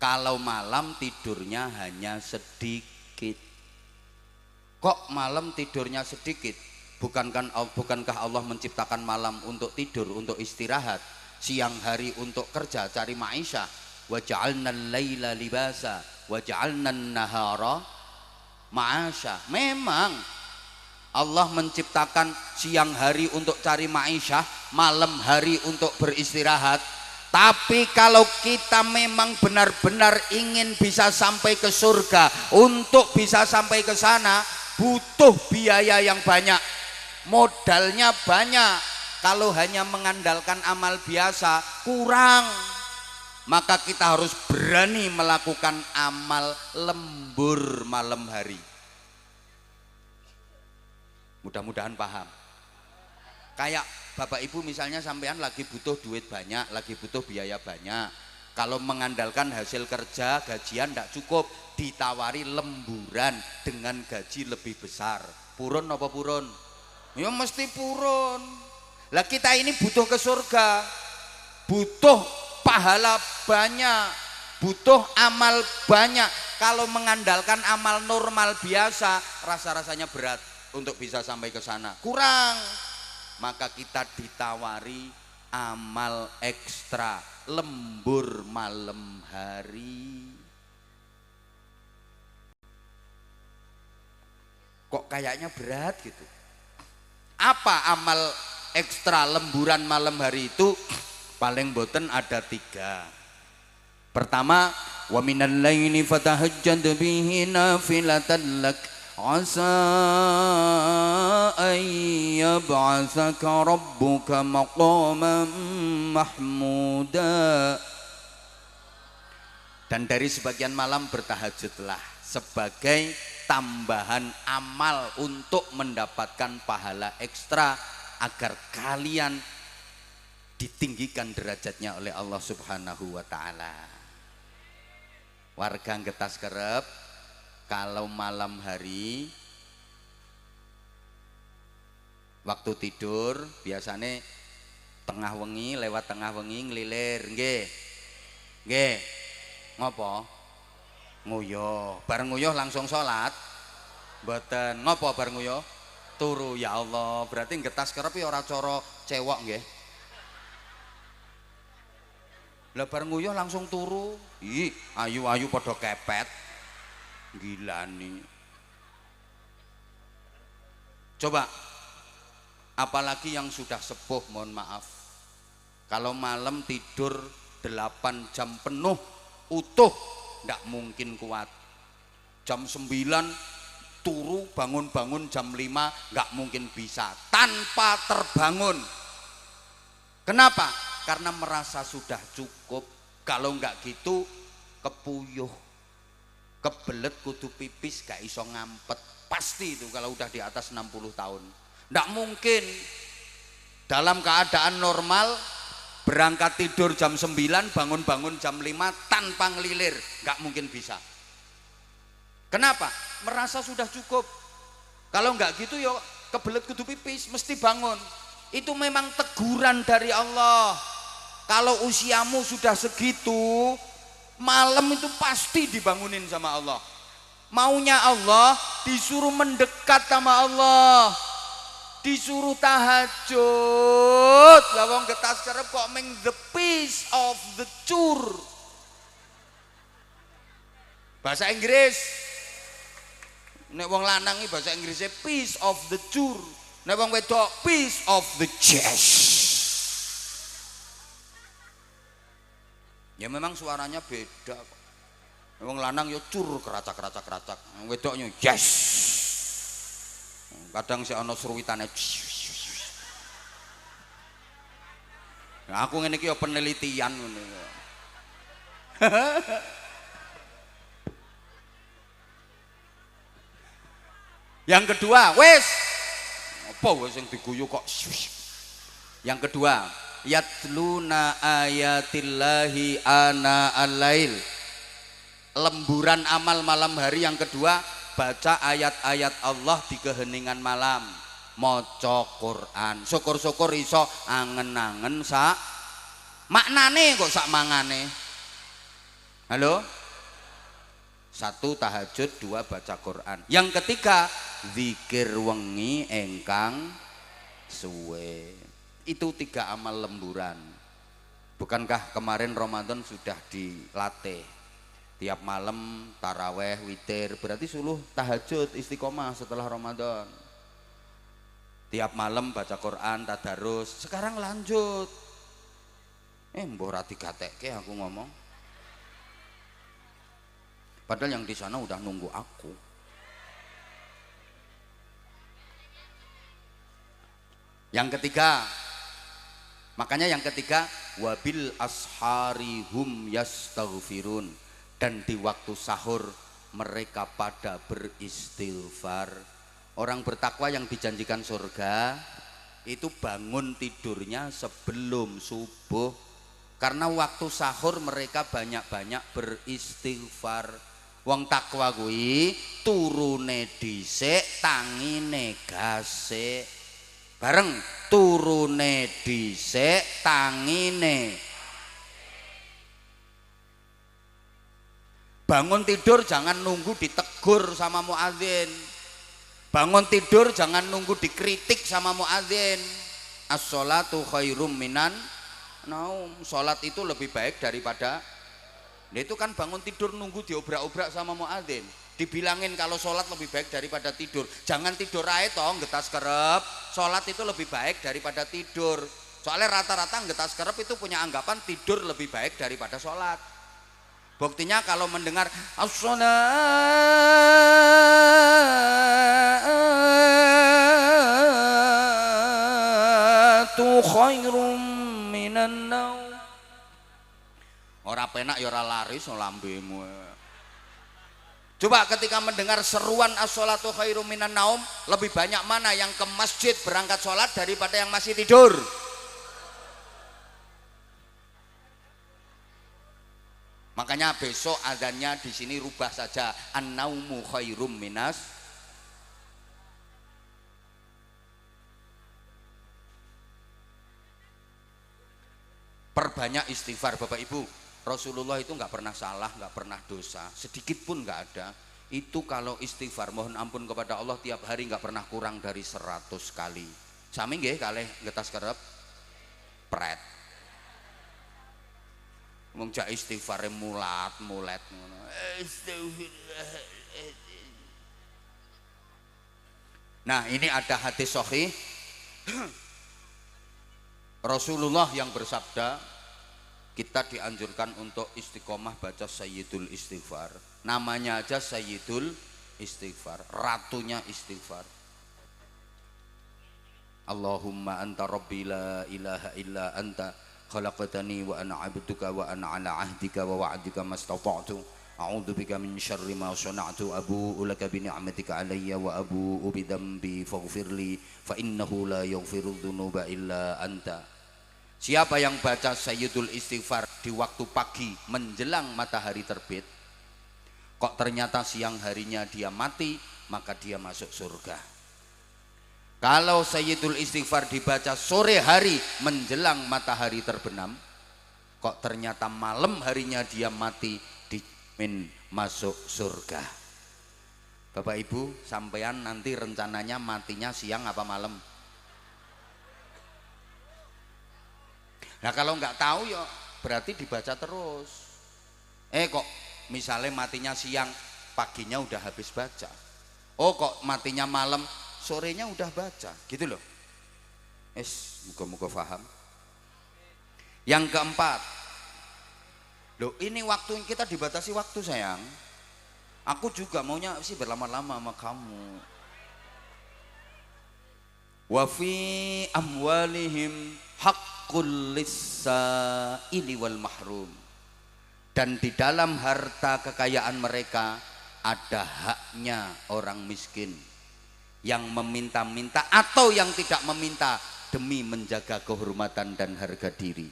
Kalau malam tidurnya hanya sedikit. Kok malam tidurnya sedikit? Bukankah Allah menciptakan malam untuk tidur, untuk istirahat, siang hari untuk kerja, cari maisha? Wa ja'alnal laila libasa wa ja'alnan nahara ma'asha. Memang Allah menciptakan siang hari untuk cari maisha, malam hari untuk beristirahat. Tapi kalau kita memang benar-benar ingin bisa sampai ke surga, untuk bisa sampai ke sana butuh biaya yang banyak, modalnya banyak. Kalau hanya mengandalkan amal biasa kurang, maka kita harus berani melakukan amal lembur malam hari. Mudah-mudahan paham. Kayak bapak ibu misalnya sampean lagi butuh duit banyak, lagi butuh biaya banyak. Kalau mengandalkan hasil kerja, gajian tidak cukup, ditawari lemburan dengan gaji lebih besar. Purun apa purun? Ya mesti purun. Lah kita ini butuh ke surga, butuh pahala banyak, butuh amal banyak. Kalau mengandalkan amal normal biasa, rasa-rasanya berat untuk bisa sampai ke sana, kurang. Maka kita ditawari amal ekstra, lembur malam hari. Kok kayaknya berat gitu? Apa amal ekstra lemburan malam hari itu? Paling boten ada 3. Pertama, wa minal laili fatahajjad bihi nafilatan lak asa an yab'atsaka rabbuka maqaman mahmuda. Dan dari sebagian malam bertahajudlah sebagai tambahan amal untuk mendapatkan pahala ekstra, agar kalian ditinggikan derajatnya oleh Allah Subhanahu wa ta'ala. Warga Getas Kerep, kalau malam hari waktu tidur biasanya tengah wengi, lewat tengah wengi ngelilir, nggih. Nggih. Ngopo? Nguyuh. Bareng nguyuh langsung sholat? Mboten. Ngopo bareng nguyuh? Turu. Ya Allah, berarti Getas Kerep ya ora cara cewek nggih. Lah bareng nguyuh langsung turu. Ih, ayu-ayu padha kepet. Gila nih. Coba, apalagi yang sudah sepuh, mohon maaf, kalau malam tidur 8 jam penuh utuh ndak mungkin kuat. Jam 9 turu, bangun-bangun jam 5 nggak mungkin bisa tanpa terbangun. Kenapa? Karena merasa sudah cukup. Kalau nggak gitu kepuyuh, kebelet kudu pipis gak iso ngampet, pasti itu kalau udah di atas 60 tahun. Nggak mungkin dalam keadaan normal berangkat tidur jam 9, bangun-bangun jam 5 tanpa ngelilir, nggak mungkin bisa. Kenapa? Merasa sudah cukup. Kalau nggak gitu ya kebelet kudu pipis, mesti bangun. Itu memang teguran dari Allah. Kalau usiamu sudah segitu, malam itu pasti dibangunin sama Allah. Maunya Allah disuruh mendekat sama Allah, disuruh tahajud. Lah wong Getas Kerep kok meng the piece of the chur. Bahasa Inggris. Nek wong lanang iki bahasa Inggrisnya piece of the chur. Nek wong wedok piece of the chest. Ya memang suaranya beda kok. Wong lanang yo cur keracak-keracak, wedoknya yes. Kadang sik ana sruwitane. Nah, aku ngene iki yo penelitian ngono. Yang kedua, wis apa wis sing diguyu kok. Yang kedua, yatluna ayatillahi ana al-lail. Lemburan amal malam hari yang kedua, baca ayat-ayat Allah di keheningan malam, maca Quran. Syukur-syukur iso angen-angen sak maknane kok sak mangane. Halo? 1 tahajud, 2 baca Quran. Yang ketiga, zikir wengi engkang suwe. Itu 3 amal lemburan. Bukankah kemarin Ramadan sudah dilatih? Tiap malam taraweh, witir, berarti suluh tahajud istiqomah setelah Ramadan. Tiap malam baca Quran, tadarus. Sekarang lanjut. Mbok ora digatekke aku ngomong. Padahal yang di sana udah nunggu aku. Yang ketiga, makanya yang ketiga, wabil ashari hum yastaghfirun. Dan di waktu sahur mereka pada beristighfar. Orang bertakwa yang dijanjikan surga itu bangun tidurnya sebelum subuh, karena waktu sahur mereka banyak-banyak beristighfar. Wong takwa kuwi turune dhisik tangine gasik. Bareng turune dhisik tangine. Bangun tidur jangan nunggu ditegur sama muadzin. Bangun tidur jangan nunggu dikritik sama muadzin. As-sholatu khairum minan naum. Sholat itu lebih baik daripada. Nah, itu kan bangun tidur nunggu diobrak-obrak sama muadzin. Dibilangin kalau sholat lebih baik daripada tidur. Jangan tidur ae toh ngetas kerep. Sholat itu lebih baik daripada tidur. Soalnya rata-rata ngetas kerep itu punya anggapan tidur lebih baik daripada sholat. Buktinya kalau mendengar as-sholatu khairum minan naum. Ora penak ya ora laris lambemu. Coba ketika mendengar seruan as-sholatu khairum minan naum, lebih banyak mana yang ke masjid berangkat sholat daripada yang masih tidur? Makanya besok azannya di sini rubah saja, an-naumu khairum minas. Perbanyak istighfar Bapak Ibu. Rasulullah itu nggak pernah salah, nggak pernah dosa, sedikit pun nggak ada. Itu kalau istighfar mohon ampun kepada Allah tiap hari nggak pernah kurang dari 100 kali. Sami nggih kalih ngetas kerep pret. Wong jak istighfare mulat ngono. Nah, ini ada hadis sahih Rasulullah yang bersabda, kita dianjurkan untuk istiqomah baca Sayyidul Istighfar. Namanya aja Sayyidul Istighfar, ratunya istighfar. Allahumma anta rabbi la ilaha illa anta khalaqtani wa ana 'abduka wa ana 'ala 'ahdika wa wa'dika mastata'tu a'udzu bika min syarri ma sana'tu abu'u laka bi ni'matika 'alayya wa abu'u bi dhanbi faghfirli fa innahu la yaghfiru dzunuba illa anta. Siapa yang baca Sayyidul Istighfar di waktu pagi menjelang matahari terbit, kok ternyata siang harinya dia mati, maka dia masuk surga. Kalau Sayyidul Istighfar dibaca sore hari menjelang matahari terbenam, kok ternyata malam harinya dia mati, dijamin masuk surga. Bapak Ibu, sampean nanti rencananya matinya siang apa malam? Nah kalau nggak tahu ya berarti dibaca terus. Kok misalnya matinya siang, paginya udah habis baca. Oh kok matinya malam, sorenya udah baca, gitu loh. Muga-muga paham. Yang keempat, Loh, ini waktu kita dibatasi waktu sayang. Aku juga maunya sih berlama-lama sama kamu. Wa fi amwalihim haqqul lis-sa'ili wal mahrum. Dan di dalam harta kekayaan mereka ada haknya orang miskin yang meminta-minta atau yang tidak meminta demi menjaga kehormatan dan harga diri.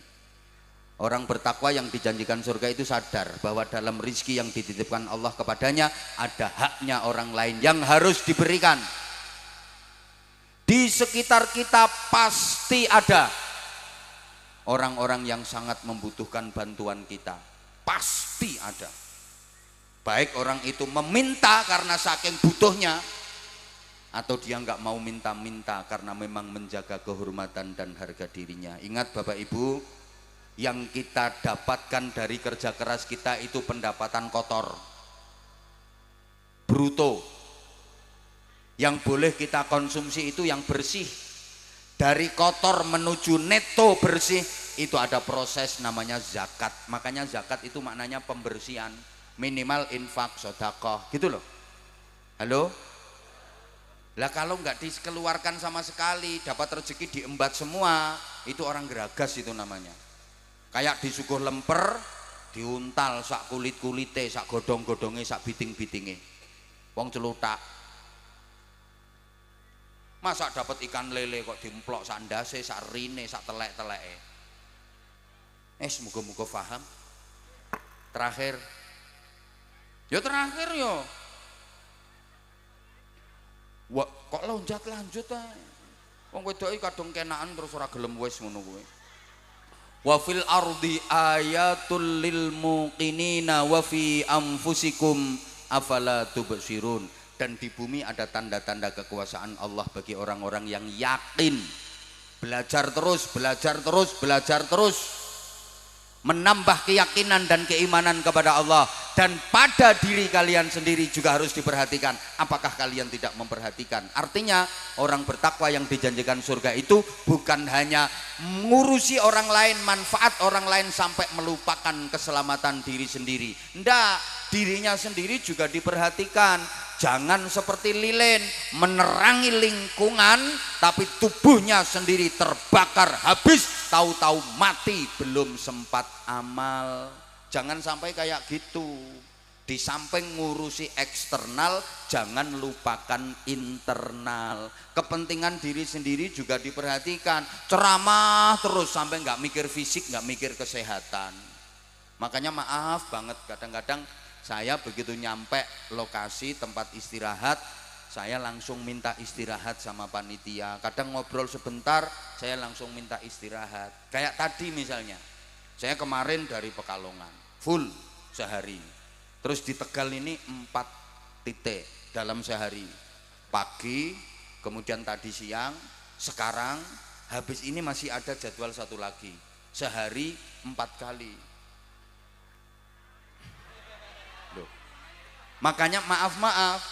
Orang bertakwa yang dijanjikan surga itu sadar bahwa dalam rizki yang dititipkan Allah kepadanya ada haknya orang lain yang harus diberikan. Di sekitar kita pasti ada orang-orang yang sangat membutuhkan bantuan kita. Pasti ada. Baik orang itu meminta karena saking butuhnya, atau dia nggak mau minta-minta karena memang menjaga kehormatan dan harga dirinya. Ingat Bapak Ibu, yang kita dapatkan dari kerja keras kita itu pendapatan kotor, bruto. Yang boleh kita konsumsi itu yang bersih. Dari kotor menuju neto bersih itu ada proses namanya zakat. Makanya zakat itu maknanya pembersihan, minimal infak, sedekah, gitu loh. Halo? Lah kalau nggak dikeluarkan sama sekali, dapat rezeki diembat semua, itu orang geragas itu namanya. Kayak disuguh lemper, diuntal sak kulit-kulite, sak godong-godonge, sak biting-bitinge. Wong celutak. Masa dapat ikan lele kok dimplok sak ndase, sak rine, sak telek-teleke. Semoga-moga paham. Terakhir. Ya terakhir yo. Wah, kok lonjat lanjut ae. Wong wedoke kadung kenaan terus ora gelem wis ngono kuwi. Wa fil ardi ayatul lil muqinina wa fi anfusikum afala tubsirun. Dan di bumi ada tanda-tanda kekuasaan Allah bagi orang-orang yang yakin. Belajar terus, belajar terus, belajar terus, menambah keyakinan dan keimanan kepada Allah. Dan pada diri kalian sendiri juga harus diperhatikan. Apakah kalian tidak memperhatikan? Artinya orang bertakwa yang dijanjikan surga itu bukan hanya mengurusi orang lain, manfaat orang lain sampai melupakan keselamatan diri sendiri. Ndak, dirinya sendiri juga diperhatikan. Jangan seperti lilin menerangi lingkungan tapi tubuhnya sendiri terbakar habis, tahu-tahu mati belum sempat amal. Jangan sampai kayak gitu. Di samping ngurusi eksternal, jangan lupakan internal. Kepentingan diri sendiri juga diperhatikan. Ceramah terus sampai nggak mikir fisik, nggak mikir kesehatan. Makanya maaf banget kadang-kadang saya begitu nyampe lokasi tempat istirahat, saya langsung minta istirahat sama panitia. Kadang ngobrol sebentar, saya langsung minta istirahat. Kayak tadi misalnya, saya kemarin dari Pekalongan, full sehari. Terus di Tegal ini 4 titik dalam sehari. Pagi, kemudian tadi siang, sekarang, habis ini masih ada jadwal satu lagi. Sehari 4 kali. Makanya maaf,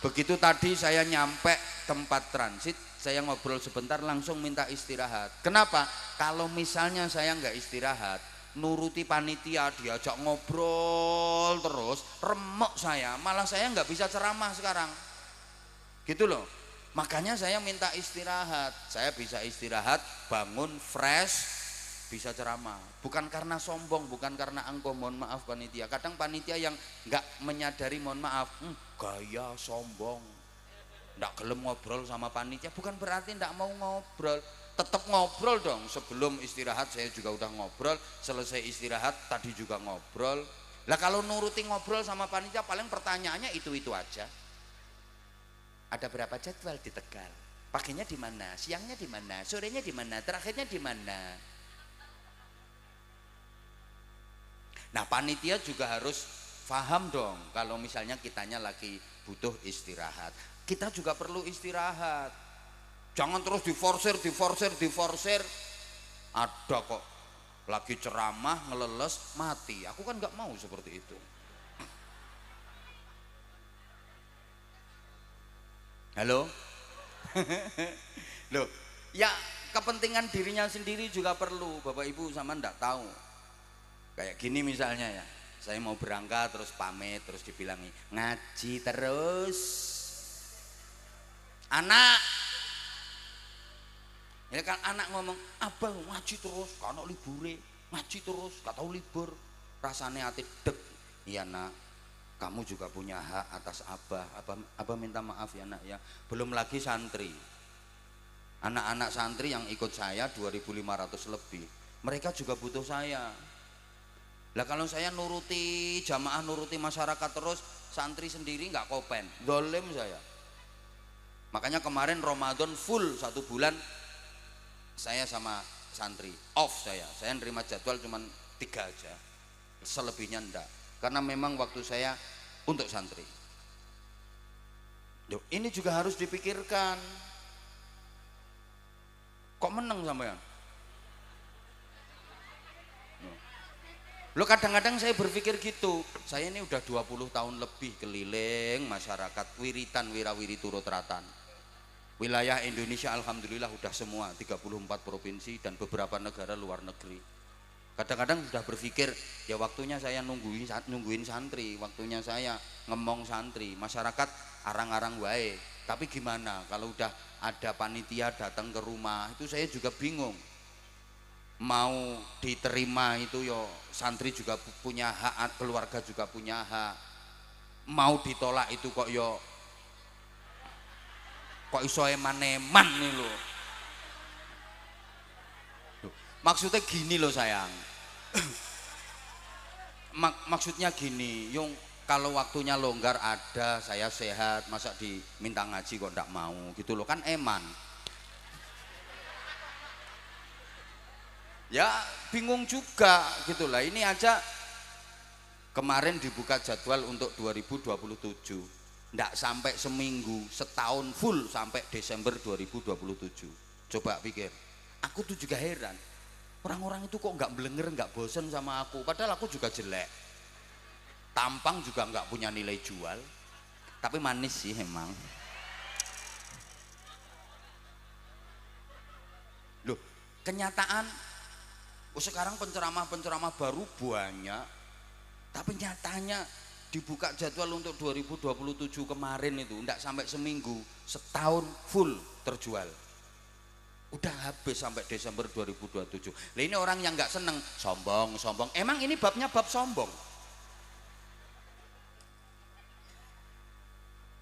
begitu tadi saya nyampe tempat transit, saya ngobrol sebentar langsung minta istirahat. Kenapa? Kalau misalnya saya nggak istirahat, nuruti panitia diajak ngobrol terus, remuk saya, malah saya nggak bisa ceramah sekarang. Gitu loh. Makanya saya minta istirahat. Saya bisa istirahat, bangun fresh, bisa ceramah. Bukan karena sombong, bukan karena angkuh, mohon maaf panitia. Kadang panitia yang nggak menyadari, mohon maaf, gaya sombong, nggak gelem ngobrol sama panitia, bukan berarti nggak mau ngobrol. Tetap ngobrol dong. Sebelum istirahat saya juga udah ngobrol, selesai istirahat tadi juga ngobrol. Lah kalau nuruti ngobrol sama panitia paling pertanyaannya itu aja. Ada berapa jadwal di Tegal? Paginya di mana? Siangnya di mana? Sorenya di mana? Terakhirnya di mana? Nah panitia juga harus paham dong kalau misalnya kitanya lagi butuh istirahat. Kita juga perlu istirahat. Jangan terus diforsir. Ada kok lagi ceramah ngeleles mati. Aku kan nggak mau seperti itu. Halo? Loh, ya kepentingan dirinya sendiri juga perlu. Bapak Ibu sama ndak tahu. Kayak gini misalnya ya, saya mau berangkat terus pamit terus dibilangi ngaji terus. Anak, ya kan anak ngomong, abah ngaji terus, kalau libure ngaji terus, gak tahu libur, rasanya hati deg. Iya nak, kamu juga punya hak atas abah. Abah minta maaf ya nak ya. Belum lagi santri, anak-anak santri yang ikut saya 2.500 lebih, mereka juga butuh saya. Lah kalau saya nuruti jamaah, nuruti masyarakat terus, santri sendiri nggak kopen, dolim saya. Makanya kemarin Ramadan full 1 bulan saya sama santri off, saya nerima jadwal cuman 3 aja, selebihnya enggak, karena memang waktu saya untuk santri. Duh, ini juga harus dipikirkan. Kok meneng sampean? Lo kadang-kadang saya berpikir gitu, saya ini udah 20 tahun lebih keliling masyarakat, wiritan, wirawiri turut ratan. Wilayah Indonesia alhamdulillah udah semua, 34 provinsi dan beberapa negara luar negeri. Kadang-kadang sudah berpikir, ya waktunya saya nungguin santri, waktunya saya ngemong santri, masyarakat arang-arang wae. Tapi gimana kalau udah ada panitia datang ke rumah, itu saya juga bingung. Mau diterima itu yo santri juga punya hak, keluarga juga punya hak. Mau ditolak itu kok iso eman-eman nih lo. Maksudnya gini loh sayang. Maksudnya gini, yung kalau waktunya longgar ada, saya sehat, masa diminta ngaji kok ndak mau gitu loh, kan eman. Ya bingung juga gitu lah. Ini aja kemarin dibuka jadwal untuk 2027, ndak sampai seminggu, setahun full sampai Desember 2027. Coba pikir, aku tuh juga heran, orang-orang itu kok nggak belenger, nggak bosen sama aku, padahal aku juga jelek, tampang juga nggak punya nilai jual, tapi manis sih emang. Loh, kenyataan sekarang penceramah baru banyak, tapi nyatanya dibuka jadwal untuk 2027 kemarin itu enggak sampai seminggu, setahun full terjual, udah habis sampai Desember 2027. Nah ini orang yang nggak seneng, sombong. Emang ini babnya bab sombong?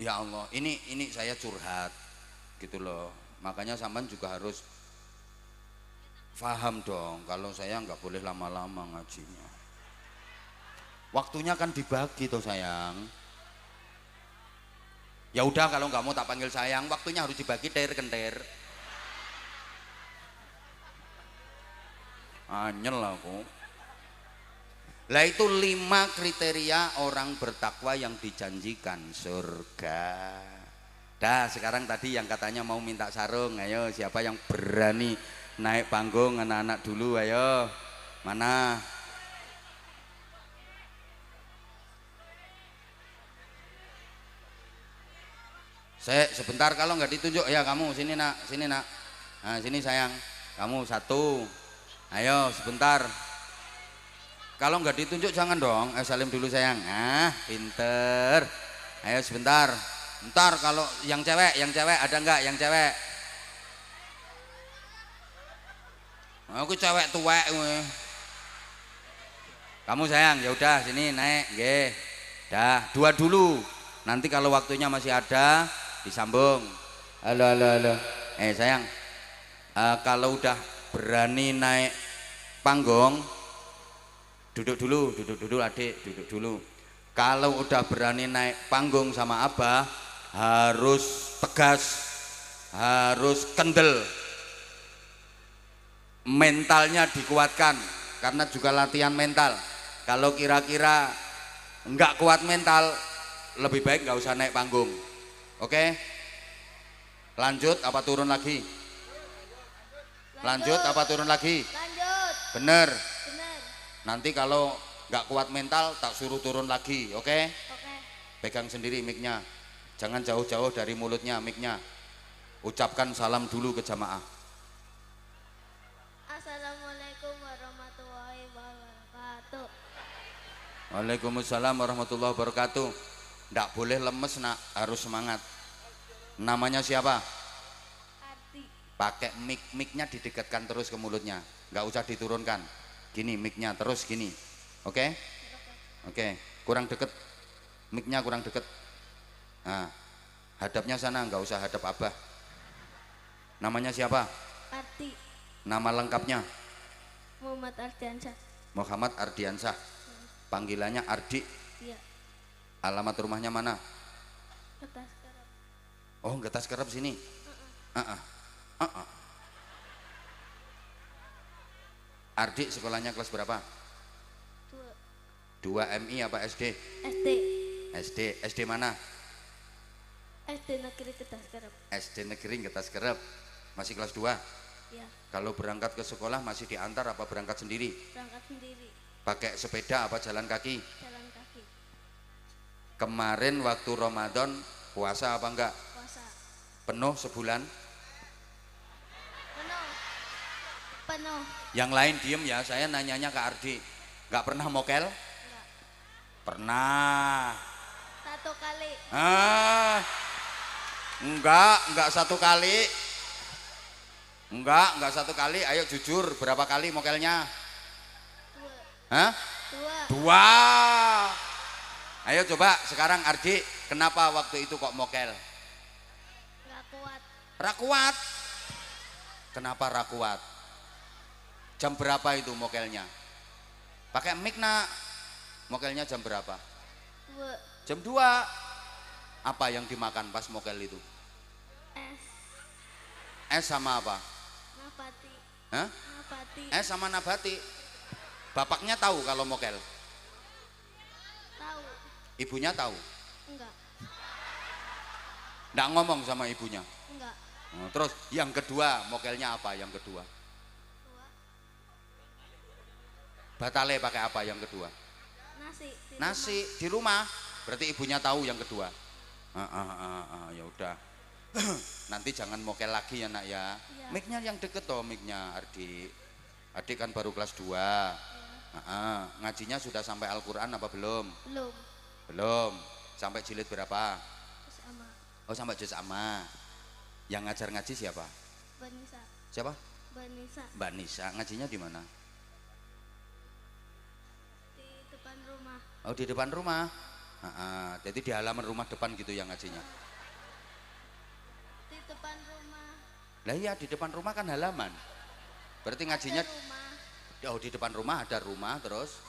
Ya Allah, ini saya curhat gitu loh. Makanya sampean juga harus paham dong, kalau saya nggak boleh lama-lama ngajinya. Waktunya kan dibagi tuh sayang. Ya udah kalau nggak mau tak panggil sayang, waktunya harus dibagi kenter. Anyel aku. Lah itu 5 kriteria orang bertakwa yang dijanjikan surga. Dah sekarang tadi yang katanya mau minta sarung, ayo siapa yang berani naik panggung, anak-anak dulu, ayo. Mana? Saya sebentar, kalau nggak ditunjuk ya kamu sini nak. Nah sini sayang, kamu 1. Ayo sebentar. Kalau nggak ditunjuk jangan dong. Salim dulu sayang. Ah pinter. Ayo sebentar. Ntar kalau yang cewek ada nggak yang cewek? Aku cewek tuwek gue. Kamu sayang, ya udah sini naik, nggih. Dah, 2 dulu. Nanti kalau waktunya masih ada disambung. Halo. Sayang. Kalau udah berani naik panggung, duduk dulu adik, duduk dulu. Kalau udah berani naik panggung sama abah, harus tegas, harus kendel. Mentalnya dikuatkan, karena juga latihan mental. Kalau kira-kira nggak kuat mental, lebih baik nggak usah naik panggung. Oke? Lanjut apa turun lagi? Lanjut apa turun lagi? Lanjut. Bener. Nanti kalau nggak kuat mental tak suruh turun lagi, oke? Oke. Pegang sendiri mic-nya, jangan jauh-jauh dari mulutnya mic-nya. Ucapkan salam dulu ke jamaah. Assalamualaikum warahmatullahi wabarakatuh. Waalaikumsalam warahmatullahi wabarakatuh. Ndak boleh lemes nak, harus semangat. Namanya siapa? Arti. Pakai mic-nya didekatkan terus ke mulutnya, nggak usah diturunkan. Gini mic-nya terus gini, oke? Oke, kurang deket, mic-nya kurang deket. Nah, hadapnya sana, nggak usah hadap abah. Namanya siapa? Arti. Nama lengkapnya? Muhammad Ardiansyah. Muhammad Ardiansyah. Panggilannya Ardi. Iya. Alamat rumahnya mana? Kertas kerap. Oh, Getas Kerep sini. Ardi sekolahnya kelas berapa? 2 MI apa SD? SD. SD mana? SD Negeri Kertas Kerap. SD Negeri Getas Kerep. Masih kelas 2? Iya. Kalau berangkat ke sekolah masih diantar apa berangkat sendiri? Berangkat sendiri. Pakai sepeda apa jalan kaki? Jalan kaki. Kemarin waktu Ramadan puasa apa enggak? Puasa. Penuh sebulan? Penuh. Penuh. Yang lain diem ya, saya nanyanya ke Ardi. Enggak pernah mokel? Enggak. Pernah. 1 kali. Enggak 1 kali. Enggak 1 kali. Ayo jujur, berapa kali mokelnya? 2. Hah? 2. 2. Ayo coba sekarang Ardi, kenapa waktu itu kok mokel? Enggak kuat. Rakuat. Kenapa rakuat? Jam berapa itu mokelnya? Pakai mic nak. Mokelnya jam berapa? 2. Jam 2. Apa yang dimakan pas mokel itu? Es. Es sama apa? Nabati. Hah? Nabati. Es sama nabati. Bapaknya tahu kalau mokel? Tahu. Ibunya tahu? Enggak. Nggak ngomong sama ibunya? Enggak. Oh, terus yang kedua mokelnya apa yang kedua? 2. Batale pakai apa yang kedua? Nasi. Nasi di rumah. Berarti ibunya tahu yang kedua. Ya udah. Nanti jangan mokel lagi ya nak ya. Iya. Mic-nya yang deket toh mic-nya Ardi. Adik kan baru kelas 2. Ngajinya sudah sampai Al-Quran apa belum? Belum. Belum. Sampai jilid berapa? Sama. Oh sampai juz amma. Yang ngajar ngaji siapa? Banisa. Siapa? Banisa. Mbak Nisa. Ngajinya di mana? Di depan rumah. Oh di depan rumah. Jadi di halaman rumah depan gitu yang ngajinya. Di depan rumah. Lah iya di depan rumah kan halaman. Berarti ngajinya Ada rumah. oh di depan rumah ada rumah terus.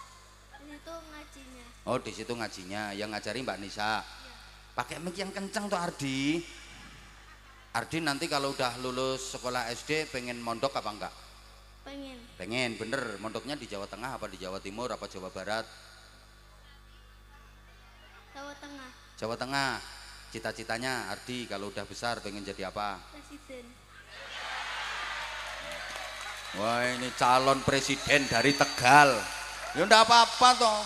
Di situ ngajinya. Oh di situ ngajinya. Yang ngajari Mbak Nisa. Iya. Pakai mic yang kencang tuh Ardi. Ardi nanti kalau udah lulus sekolah SD pengen mondok apa enggak? Pengen. Pengen bener. Mondoknya di Jawa Tengah apa di Jawa Timur apa Jawa Barat? Jawa Tengah. Jawa Tengah. Cita-citanya Ardi kalau udah besar pengen jadi apa? Presiden. Wah ini calon presiden dari Tegal. Ya enggak apa-apa toh.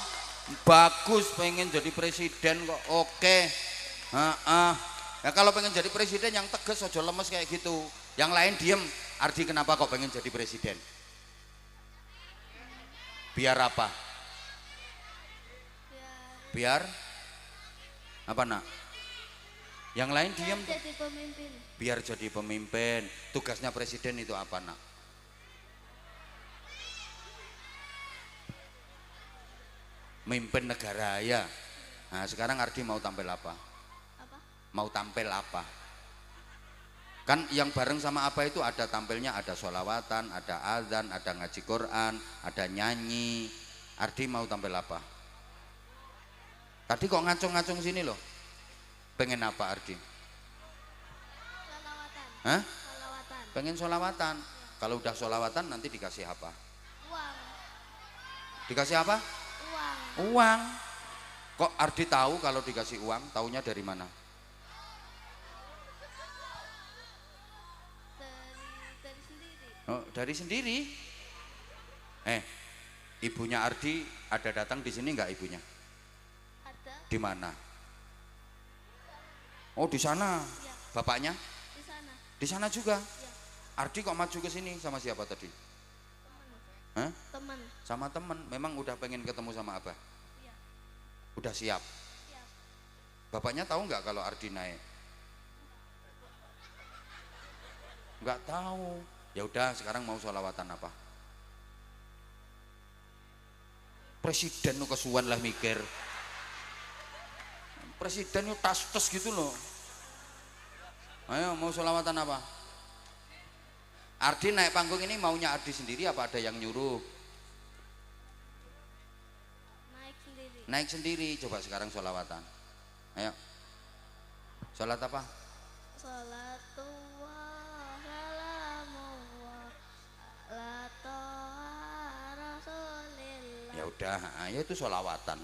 Bagus pengen jadi presiden kok. Oke. Ya kalau pengen jadi presiden yang tegas ojo lemes kayak gitu. Yang lain diem. Ardi kenapa kok pengen jadi presiden? Biar apa? Biar apa nak? Yang lain diem. Jadi pemimpin. Biar jadi pemimpin. Tugasnya presiden itu apa nak? Mimpin negara ya. Nah sekarang Ardi mau tampil apa? Apa? Mau tampil apa? Kan yang bareng sama apa itu ada tampilnya, ada sholawatan, ada azan, ada ngaji Quran, ada nyanyi. Ardi mau tampil apa? Tadi kok ngacung-ngacung sini loh. Pengen apa Ardi? Sholawatan. Hah? Sholawatan. Pengen sholawatan. Kalau udah sholawatan nanti dikasih apa? Uang. Dikasih apa? Uang. Uang. Kok Ardi tahu kalau dikasih uang? Taunya dari mana? Dari sendiri. Oh, dari sendiri. Ibunya Ardi ada datang di sini nggak ibunya? Ada. Di mana? Oh di sana. Ya. Bapaknya? Di sana. Di sana juga. Ya. Ardi kok maju ke sini sama siapa tadi? Teman. Hah? Teman. Sama temen. Memang udah pengen ketemu sama Abah. Ya. Udah siap. Siap. Bapaknya tahu nggak kalau Ardi naik? Nggak tahu. Ya udah, sekarang mau sholawatan apa? Presiden nu kesuwen lah mikir. Presiden nu tas-tas gitu loh. Ayo mau sholawatan apa? Ardi naik panggung ini maunya Ardi sendiri apa ada yang nyuruh? Naik sendiri. Naik sendiri. Coba sekarang sholawatan. Ayo. Sholat apa? Salatullah salamullah ala toha rasulillah. Ya udah, ayo itu sholawatan.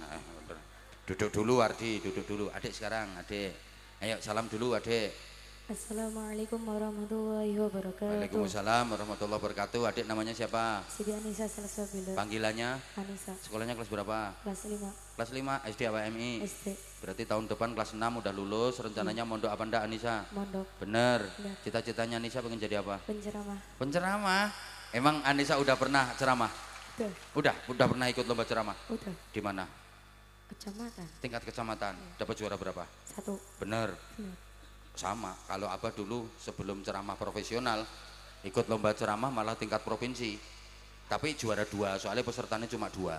Duduk dulu Ardi, duduk dulu. Adik sekarang, adik. Ayo salam dulu adik. Assalamualaikum warahmatullahi wabarakatuh. Waalaikumsalam warahmatullahi wabarakatuh. Adik namanya siapa? Siti Anissa Salsabila. Panggilannya? Anissa. Sekolahnya kelas berapa? Kelas 5 Kelas 5 SD apa MI? SD. Berarti tahun depan kelas 6 udah lulus. Rencananya mondok apa ndak Anissa? Mondok. Bener. Bener. Cita-citanya Anissa pengen jadi apa? Penceramah. Penceramah. Emang Anissa udah pernah ceramah? Udah pernah ikut lomba ceramah? Udah. Di mana? Kecamatan. Tingkat kecamatan. Dapat juara berapa? 1. Bener. Sama, kalau Abah dulu sebelum ceramah profesional ikut lomba ceramah malah tingkat provinsi, tapi juara 2, soalnya pesertanya cuma 2.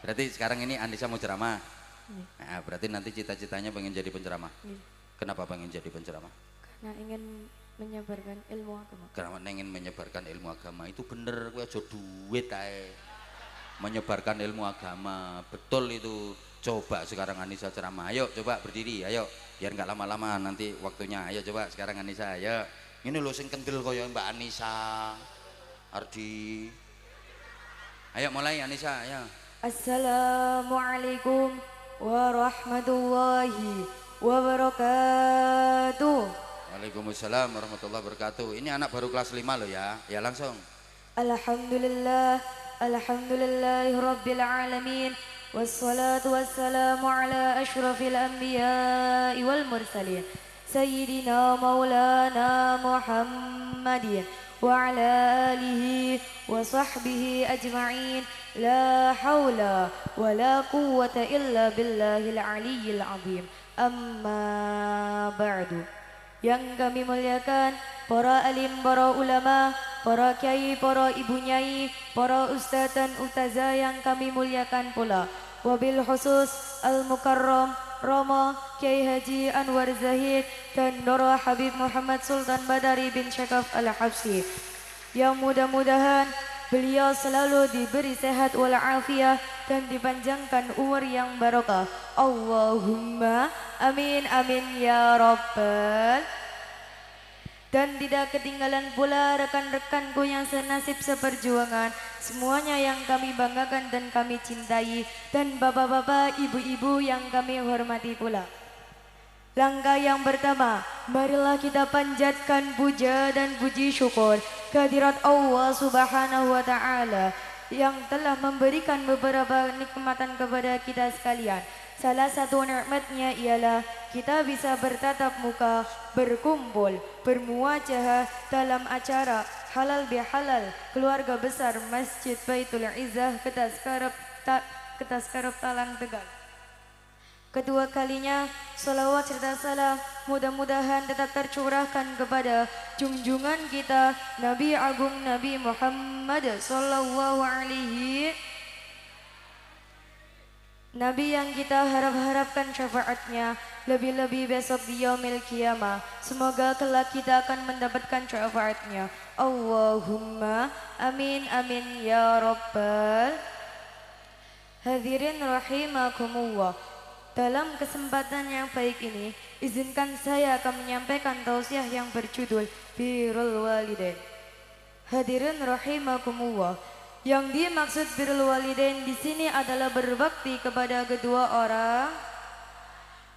Berarti sekarang ini Anissa mau ceramah. Nah, berarti nanti cita-citanya pengen jadi penceramah. Kenapa pengen jadi penceramah? Karena ingin menyebarkan ilmu agama. Karena ingin menyebarkan ilmu agama. Itu bener, gue aja duit ae. Menyebarkan ilmu agama, betul itu. Coba sekarang Anissa ceramah, ayo coba berdiri, ayo biar nggak lama-lama nanti waktunya. Ayo coba sekarang Anissa, ayo. Ini lo sing kendel koyo Mbak Anissa, Ardi. Ayo mulai Anissa, ayo. Assalamualaikum warahmatullahi wabarakatuh. Waalaikumsalam warahmatullahi wabarakatuh. Ini anak baru kelas 5 loh ya. Ya langsung. Alhamdulillah, alhamdulillahi rabbil alamin. Wassalatu wassalamu ala ashrafil anbiya'i wal mursalin Sayyidina maulana Muhammadin wa ala alihi wa sahbihi ajma'in. La hawla wa la quwwata illa billahil aliyyil azim. Amma ba'du. Yang kami muliakan para alim, para ulama, para kiai, para ibu nyai, para ustaz dan ustazah yang kami muliakan pula. Wabil khusus Al-Mukarram Rama Kiai Haji Anwar Zahid dan Doro Habib Muhammad Sultan Badari bin Syakaf Al-Habsi, yang mudah-mudahan beliau selalu diberi sehat walafiat dan dipanjangkan umur yang barokah. Allahumma amin amin ya rabbal. Dan tidak ketinggalan pula rekan-rekanku yang senasib seperjuangan, semuanya yang kami banggakan dan kami cintai, dan bapak-bapak, ibu-ibu yang kami hormati pula. Langkah yang pertama, marilah kita panjatkan puja dan puji syukur kehadirat Allah Subhanahu wa Ta'ala yang telah memberikan beberapa nikmatan kepada kita sekalian. Salah satu nikmatnya ialah kita bisa bertatap muka, berkumpul, bermuajah dalam acara halal bihalal keluarga besar Masjid Baitul Izzah Ketaskarep Talang Tegal. Kedua kalinya salawat serta salam mudah-mudahan tetap tercurahkan kepada junjungan kita Nabi Agung Nabi Muhammad sallallahu alaihi Nabi yang kita harapkan syafaatnya lebih-lebih besok di yaumil qiyamah. Semoga kelak kita akan mendapatkan syafaatnya. Allahumma amin amin ya rabbal. Hadirin rahimakumullah. Dalam kesempatan yang baik ini, izinkan saya akan menyampaikan tausiah yang berjudul Birrul Walidain. Hadirin rahimakumullah. Yang dimaksud birrul walidain di sini adalah berbakti kepada kedua orang.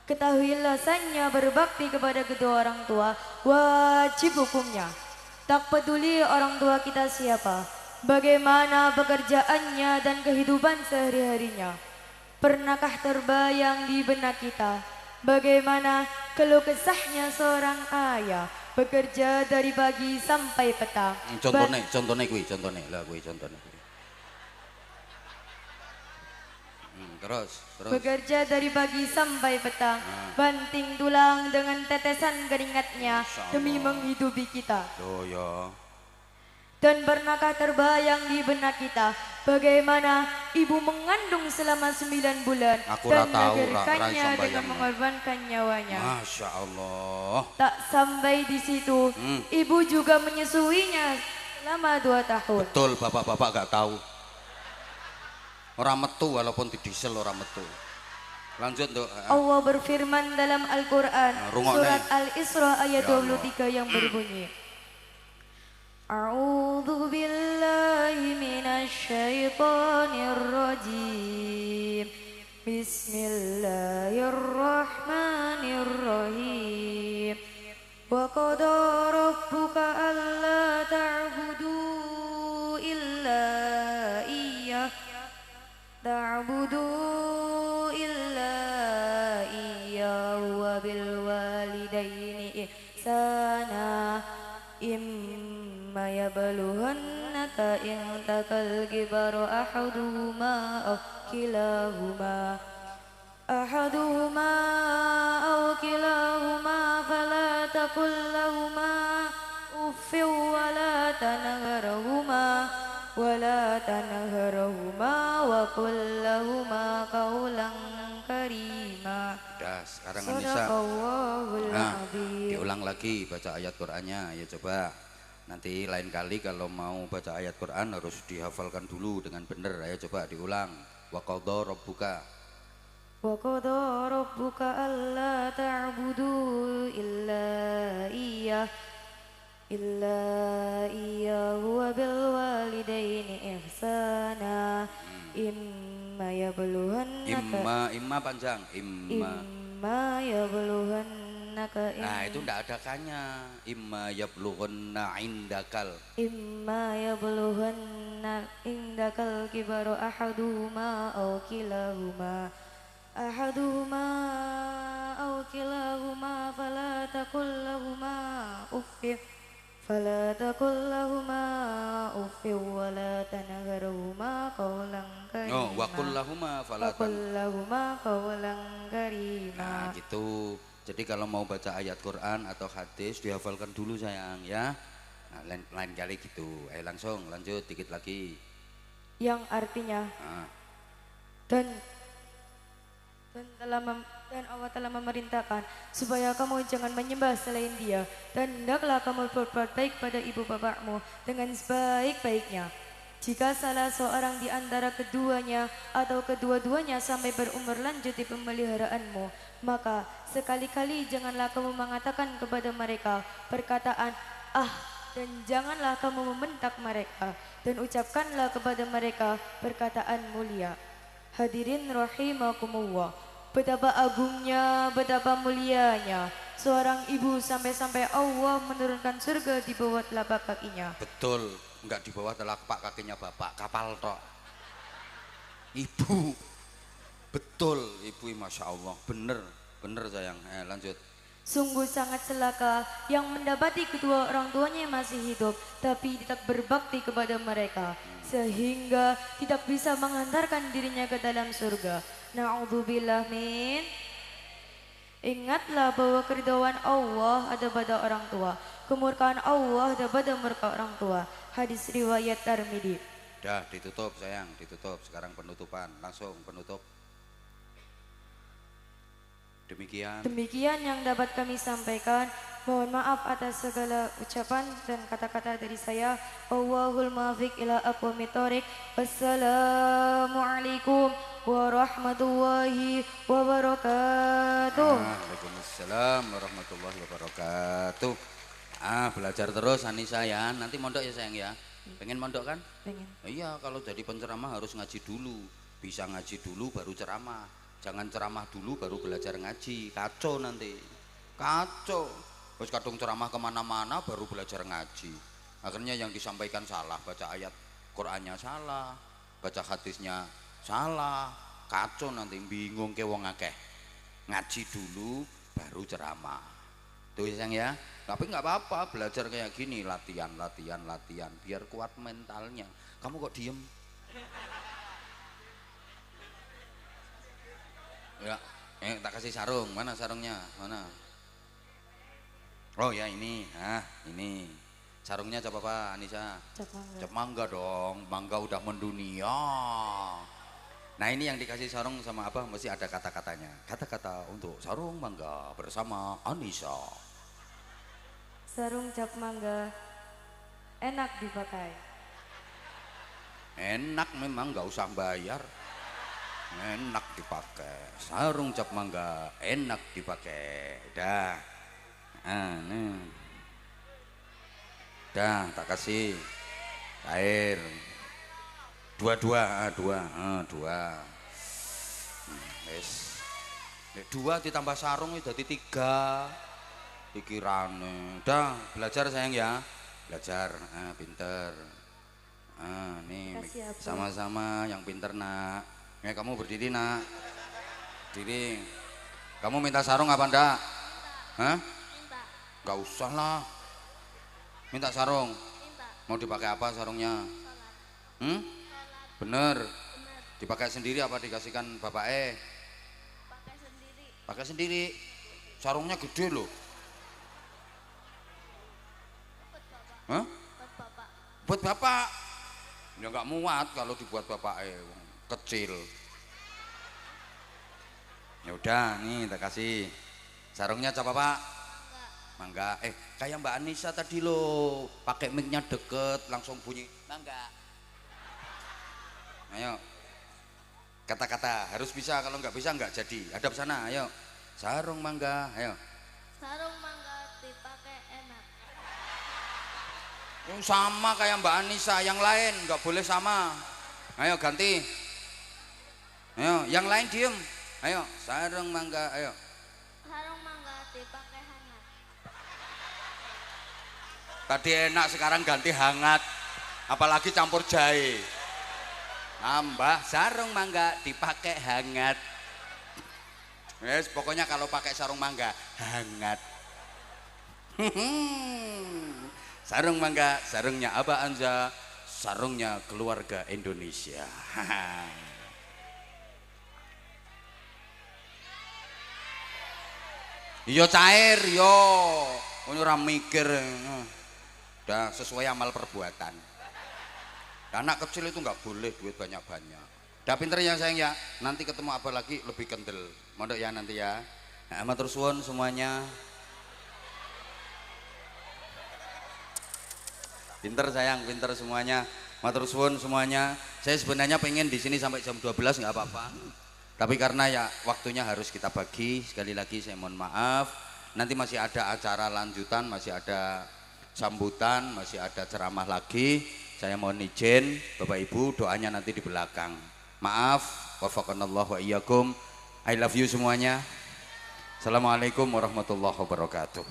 Ketahuilah sanya berbakti kepada kedua orang tua wajib hukumnya. Tak peduli orang tua kita siapa, bagaimana pekerjaannya dan kehidupan sehari-harinya. Pernahkah terbayang di benak kita bagaimana keluh kesahnya seorang ayah bekerja dari pagi sampai petang? Contohnya kuwi. Terus. Bekerja dari pagi sampai petang, banting tulang dengan tetesan keringatnya Masya demi Allah. menghidupi kita. Loh ya. Dan pernahkah terbayang di benak kita bagaimana ibu mengandung selama 9 bulan Aku dan ora tahu, melahirkannya ra dengan sambayang. mengorbankan nyawanya. Masya Allah. Tak sampai di situ, ibu juga menyusuinya selama 2 tahun. Betul, bapak-bapak gak tahu. Orang metu walaupun di diesel orang metu. Lanjut Dok. Allah berfirman dalam Al-Quran, rungokne. surat Al-Isra ayat Ya Allah. 23 yang berbunyi, A'udzu billahi minasyaitonir rajim. Bismillahirrahmanirrahim. Wa qada rabbuka alla ta'budu illa iyyah wa bil walidaini ihsana imma yablughanaka indakal kibaru ahaduhuma aw kilahuma fala taqul lahuma uffin wala tanharhuma wa qul lahuma qawlan karima. Udah, sekarang Anissa. Sadaqallahul Nah, azim. diulang lagi baca ayat Qur'annya. Ya coba. Nanti lain kali kalau mau baca ayat Qur'an harus dihafalkan dulu dengan benar. Ayo coba diulang. Wa qadha rabbuka. Wa qadha rabbuka alla ta'budu illa iyyahu wa bil walidaini ihsana imma yablughanaka Imma panjang. imma yablughanaka Nah, itu ndak ada kanya. Imma yablughanna indakal. imma yablughanna indakal kibaru ahaduhuma aw kilahuma fala taqul lahuma uffin wala tanharhuma qawlan karima. Oh, wa qul lahuma fala Wa qul lahuma qawlan karima. Nah, gitu. Jadi kalau mau baca ayat Quran atau hadis dihafalkan dulu sayang ya. Nah, lain kali gitu. Ayo langsung lanjut dikit lagi. Yang artinya Nah, dan Allah telah memerintahkan supaya kamu jangan menyembah selain Dia, dan hendaklah kamu berbuat baik pada ibu bapakmu dengan sebaik-baiknya. Jika salah seorang di antara keduanya atau kedua-duanya sampai berumur lanjut di pemeliharaanmu, maka sekali-kali janganlah kamu mengatakan kepada mereka perkataan "ah", dan janganlah kamu membentak mereka, dan ucapkanlah kepada mereka perkataan mulia. Hadirin rahimakumullah, betapa agungnya, betapa mulianya seorang ibu sampai-sampai Allah menurunkan surga di bawah telapak kakinya. betul, enggak di bawah telapak kakinya bapak, kapal tok. Ibu. Betul, ibu, Masya Allah. Bener sayang. Lanjut. Sungguh sangat celaka yang mendapati kedua orang tuanya yang masih hidup tapi tidak berbakti kepada mereka sehingga tidak bisa menghantarkan dirinya ke dalam surga. Na'udzubillah min. Ingatlah bahwa keridhaan Allah ada pada orang tua, kemurkaan Allah ada pada murka orang tua. Hadis riwayat Tirmidzi. Dah ditutup sayang, ditutup. Sekarang penutupan, langsung penutup. Demikian yang dapat kami sampaikan. Mohon maaf atas segala ucapan dan kata-kata dari saya. Wallahul muwaffiq ila aqwamit thoriq. Wassalamualaikum warahmatullahi wabarakatuh. Waalaikumsalam warahmatullahi wabarakatuh. Belajar terus Anissa ya. Nanti mondok ya sayang ya. Pengen mondok kan? Pengen. Iya, kalau jadi penceramah harus ngaji dulu. Bisa ngaji dulu baru ceramah. Jangan ceramah dulu baru belajar ngaji, kacau nanti, kacau. Terus kadung ceramah kemana-mana baru belajar ngaji. Akhirnya yang disampaikan salah, baca ayat Qur'annya salah, baca hadisnya salah, kacau nanti, bingung ke wong akeh. Ngaji dulu baru ceramah. Tuh sayang ya. Tapi nggak apa-apa, belajar kayak gini, latihan, biar kuat mentalnya. Kamu kok diem? Ya, tak kasih sarung. Mana sarungnya? Mana? Oh ya ini, ini sarungnya cap apa Anissa? Cap mangga. Cap mangga dong, mangga udah mendunia. Nah ini yang dikasih sarung sama apa? Mesti ada kata-katanya. Kata-kata untuk sarung mangga bersama Anissa. Sarung cap mangga enak dipakai. Enak memang nggak usah bayar. Enak dipakai. Sarung cap mangga enak dipakai. Dah. Nih. Dah tak kasih air. Dua. Wes. Dua ditambah sarung itu jadi 3. Pikirane. Dah belajar sayang ya. Belajar. Pinter. Nih Kasih apa? sama-sama yang pinter nak. Ya kamu berdiri nak. Berdiri. Kamu minta sarung apa ndak? Hah? Minta. Gak usah lah. Minta sarung. Minta. Mau dipakai apa sarungnya? Sholat. Bener. Bener. Dipakai sendiri apa dikasihkan bapak Pakai sendiri. Pakai sendiri. Sarungnya gede loh. Buat bapak. Hah? Buat bapak. Buat bapak. Ya nggak muat kalau dibuat bapak kecil. Ya udah nih tak kasih. Sarungnya cap apa? Mangga. Mangga. Kayak Mbak Anissa tadi loh, pakai mic-nya deket langsung bunyi mangga. Ayo. Kata-kata harus bisa, kalau nggak bisa nggak jadi. Hadap sana, ayo. Sarung mangga, ayo. Sarung mangga dipakai enak. Sama kayak Mbak Anissa, yang lain nggak boleh sama. Ayo ganti. Ayo, yang lain diem. Ayo, sarung mangga, ayo. Sarung mangga dipakai hangat. Tadi enak, sekarang ganti hangat. Apalagi campur jahe. Nambah sarung mangga dipakai hangat. Yes, pokoknya kalau pakai sarung mangga hangat. Sarung mangga, sarungnya Abah Anza, sarungnya keluarga Indonesia. Yo cair yo, ora mikir. Udah sesuai amal perbuatan. Anak kecil itu nggak boleh duit banyak-banyak. Udah pinter ya sayang ya. Nanti ketemu apa lagi lebih kendel. Mondok ya nanti ya. Nah, matur suwun semuanya. Pinter sayang, pinter semuanya. Matur suwun semuanya. Saya sebenarnya pengen di sini sampai jam 12 nggak apa-apa. Tapi karena ya waktunya harus kita bagi. Sekali lagi saya mohon maaf. Nanti masih ada acara lanjutan, masih ada sambutan, masih ada ceramah lagi. Saya mohon izin Bapak Ibu, doanya nanti di belakang. Maaf, wafaqanallahu wa iyyakum. I love you semuanya. Assalamualaikum warahmatullahi wabarakatuh.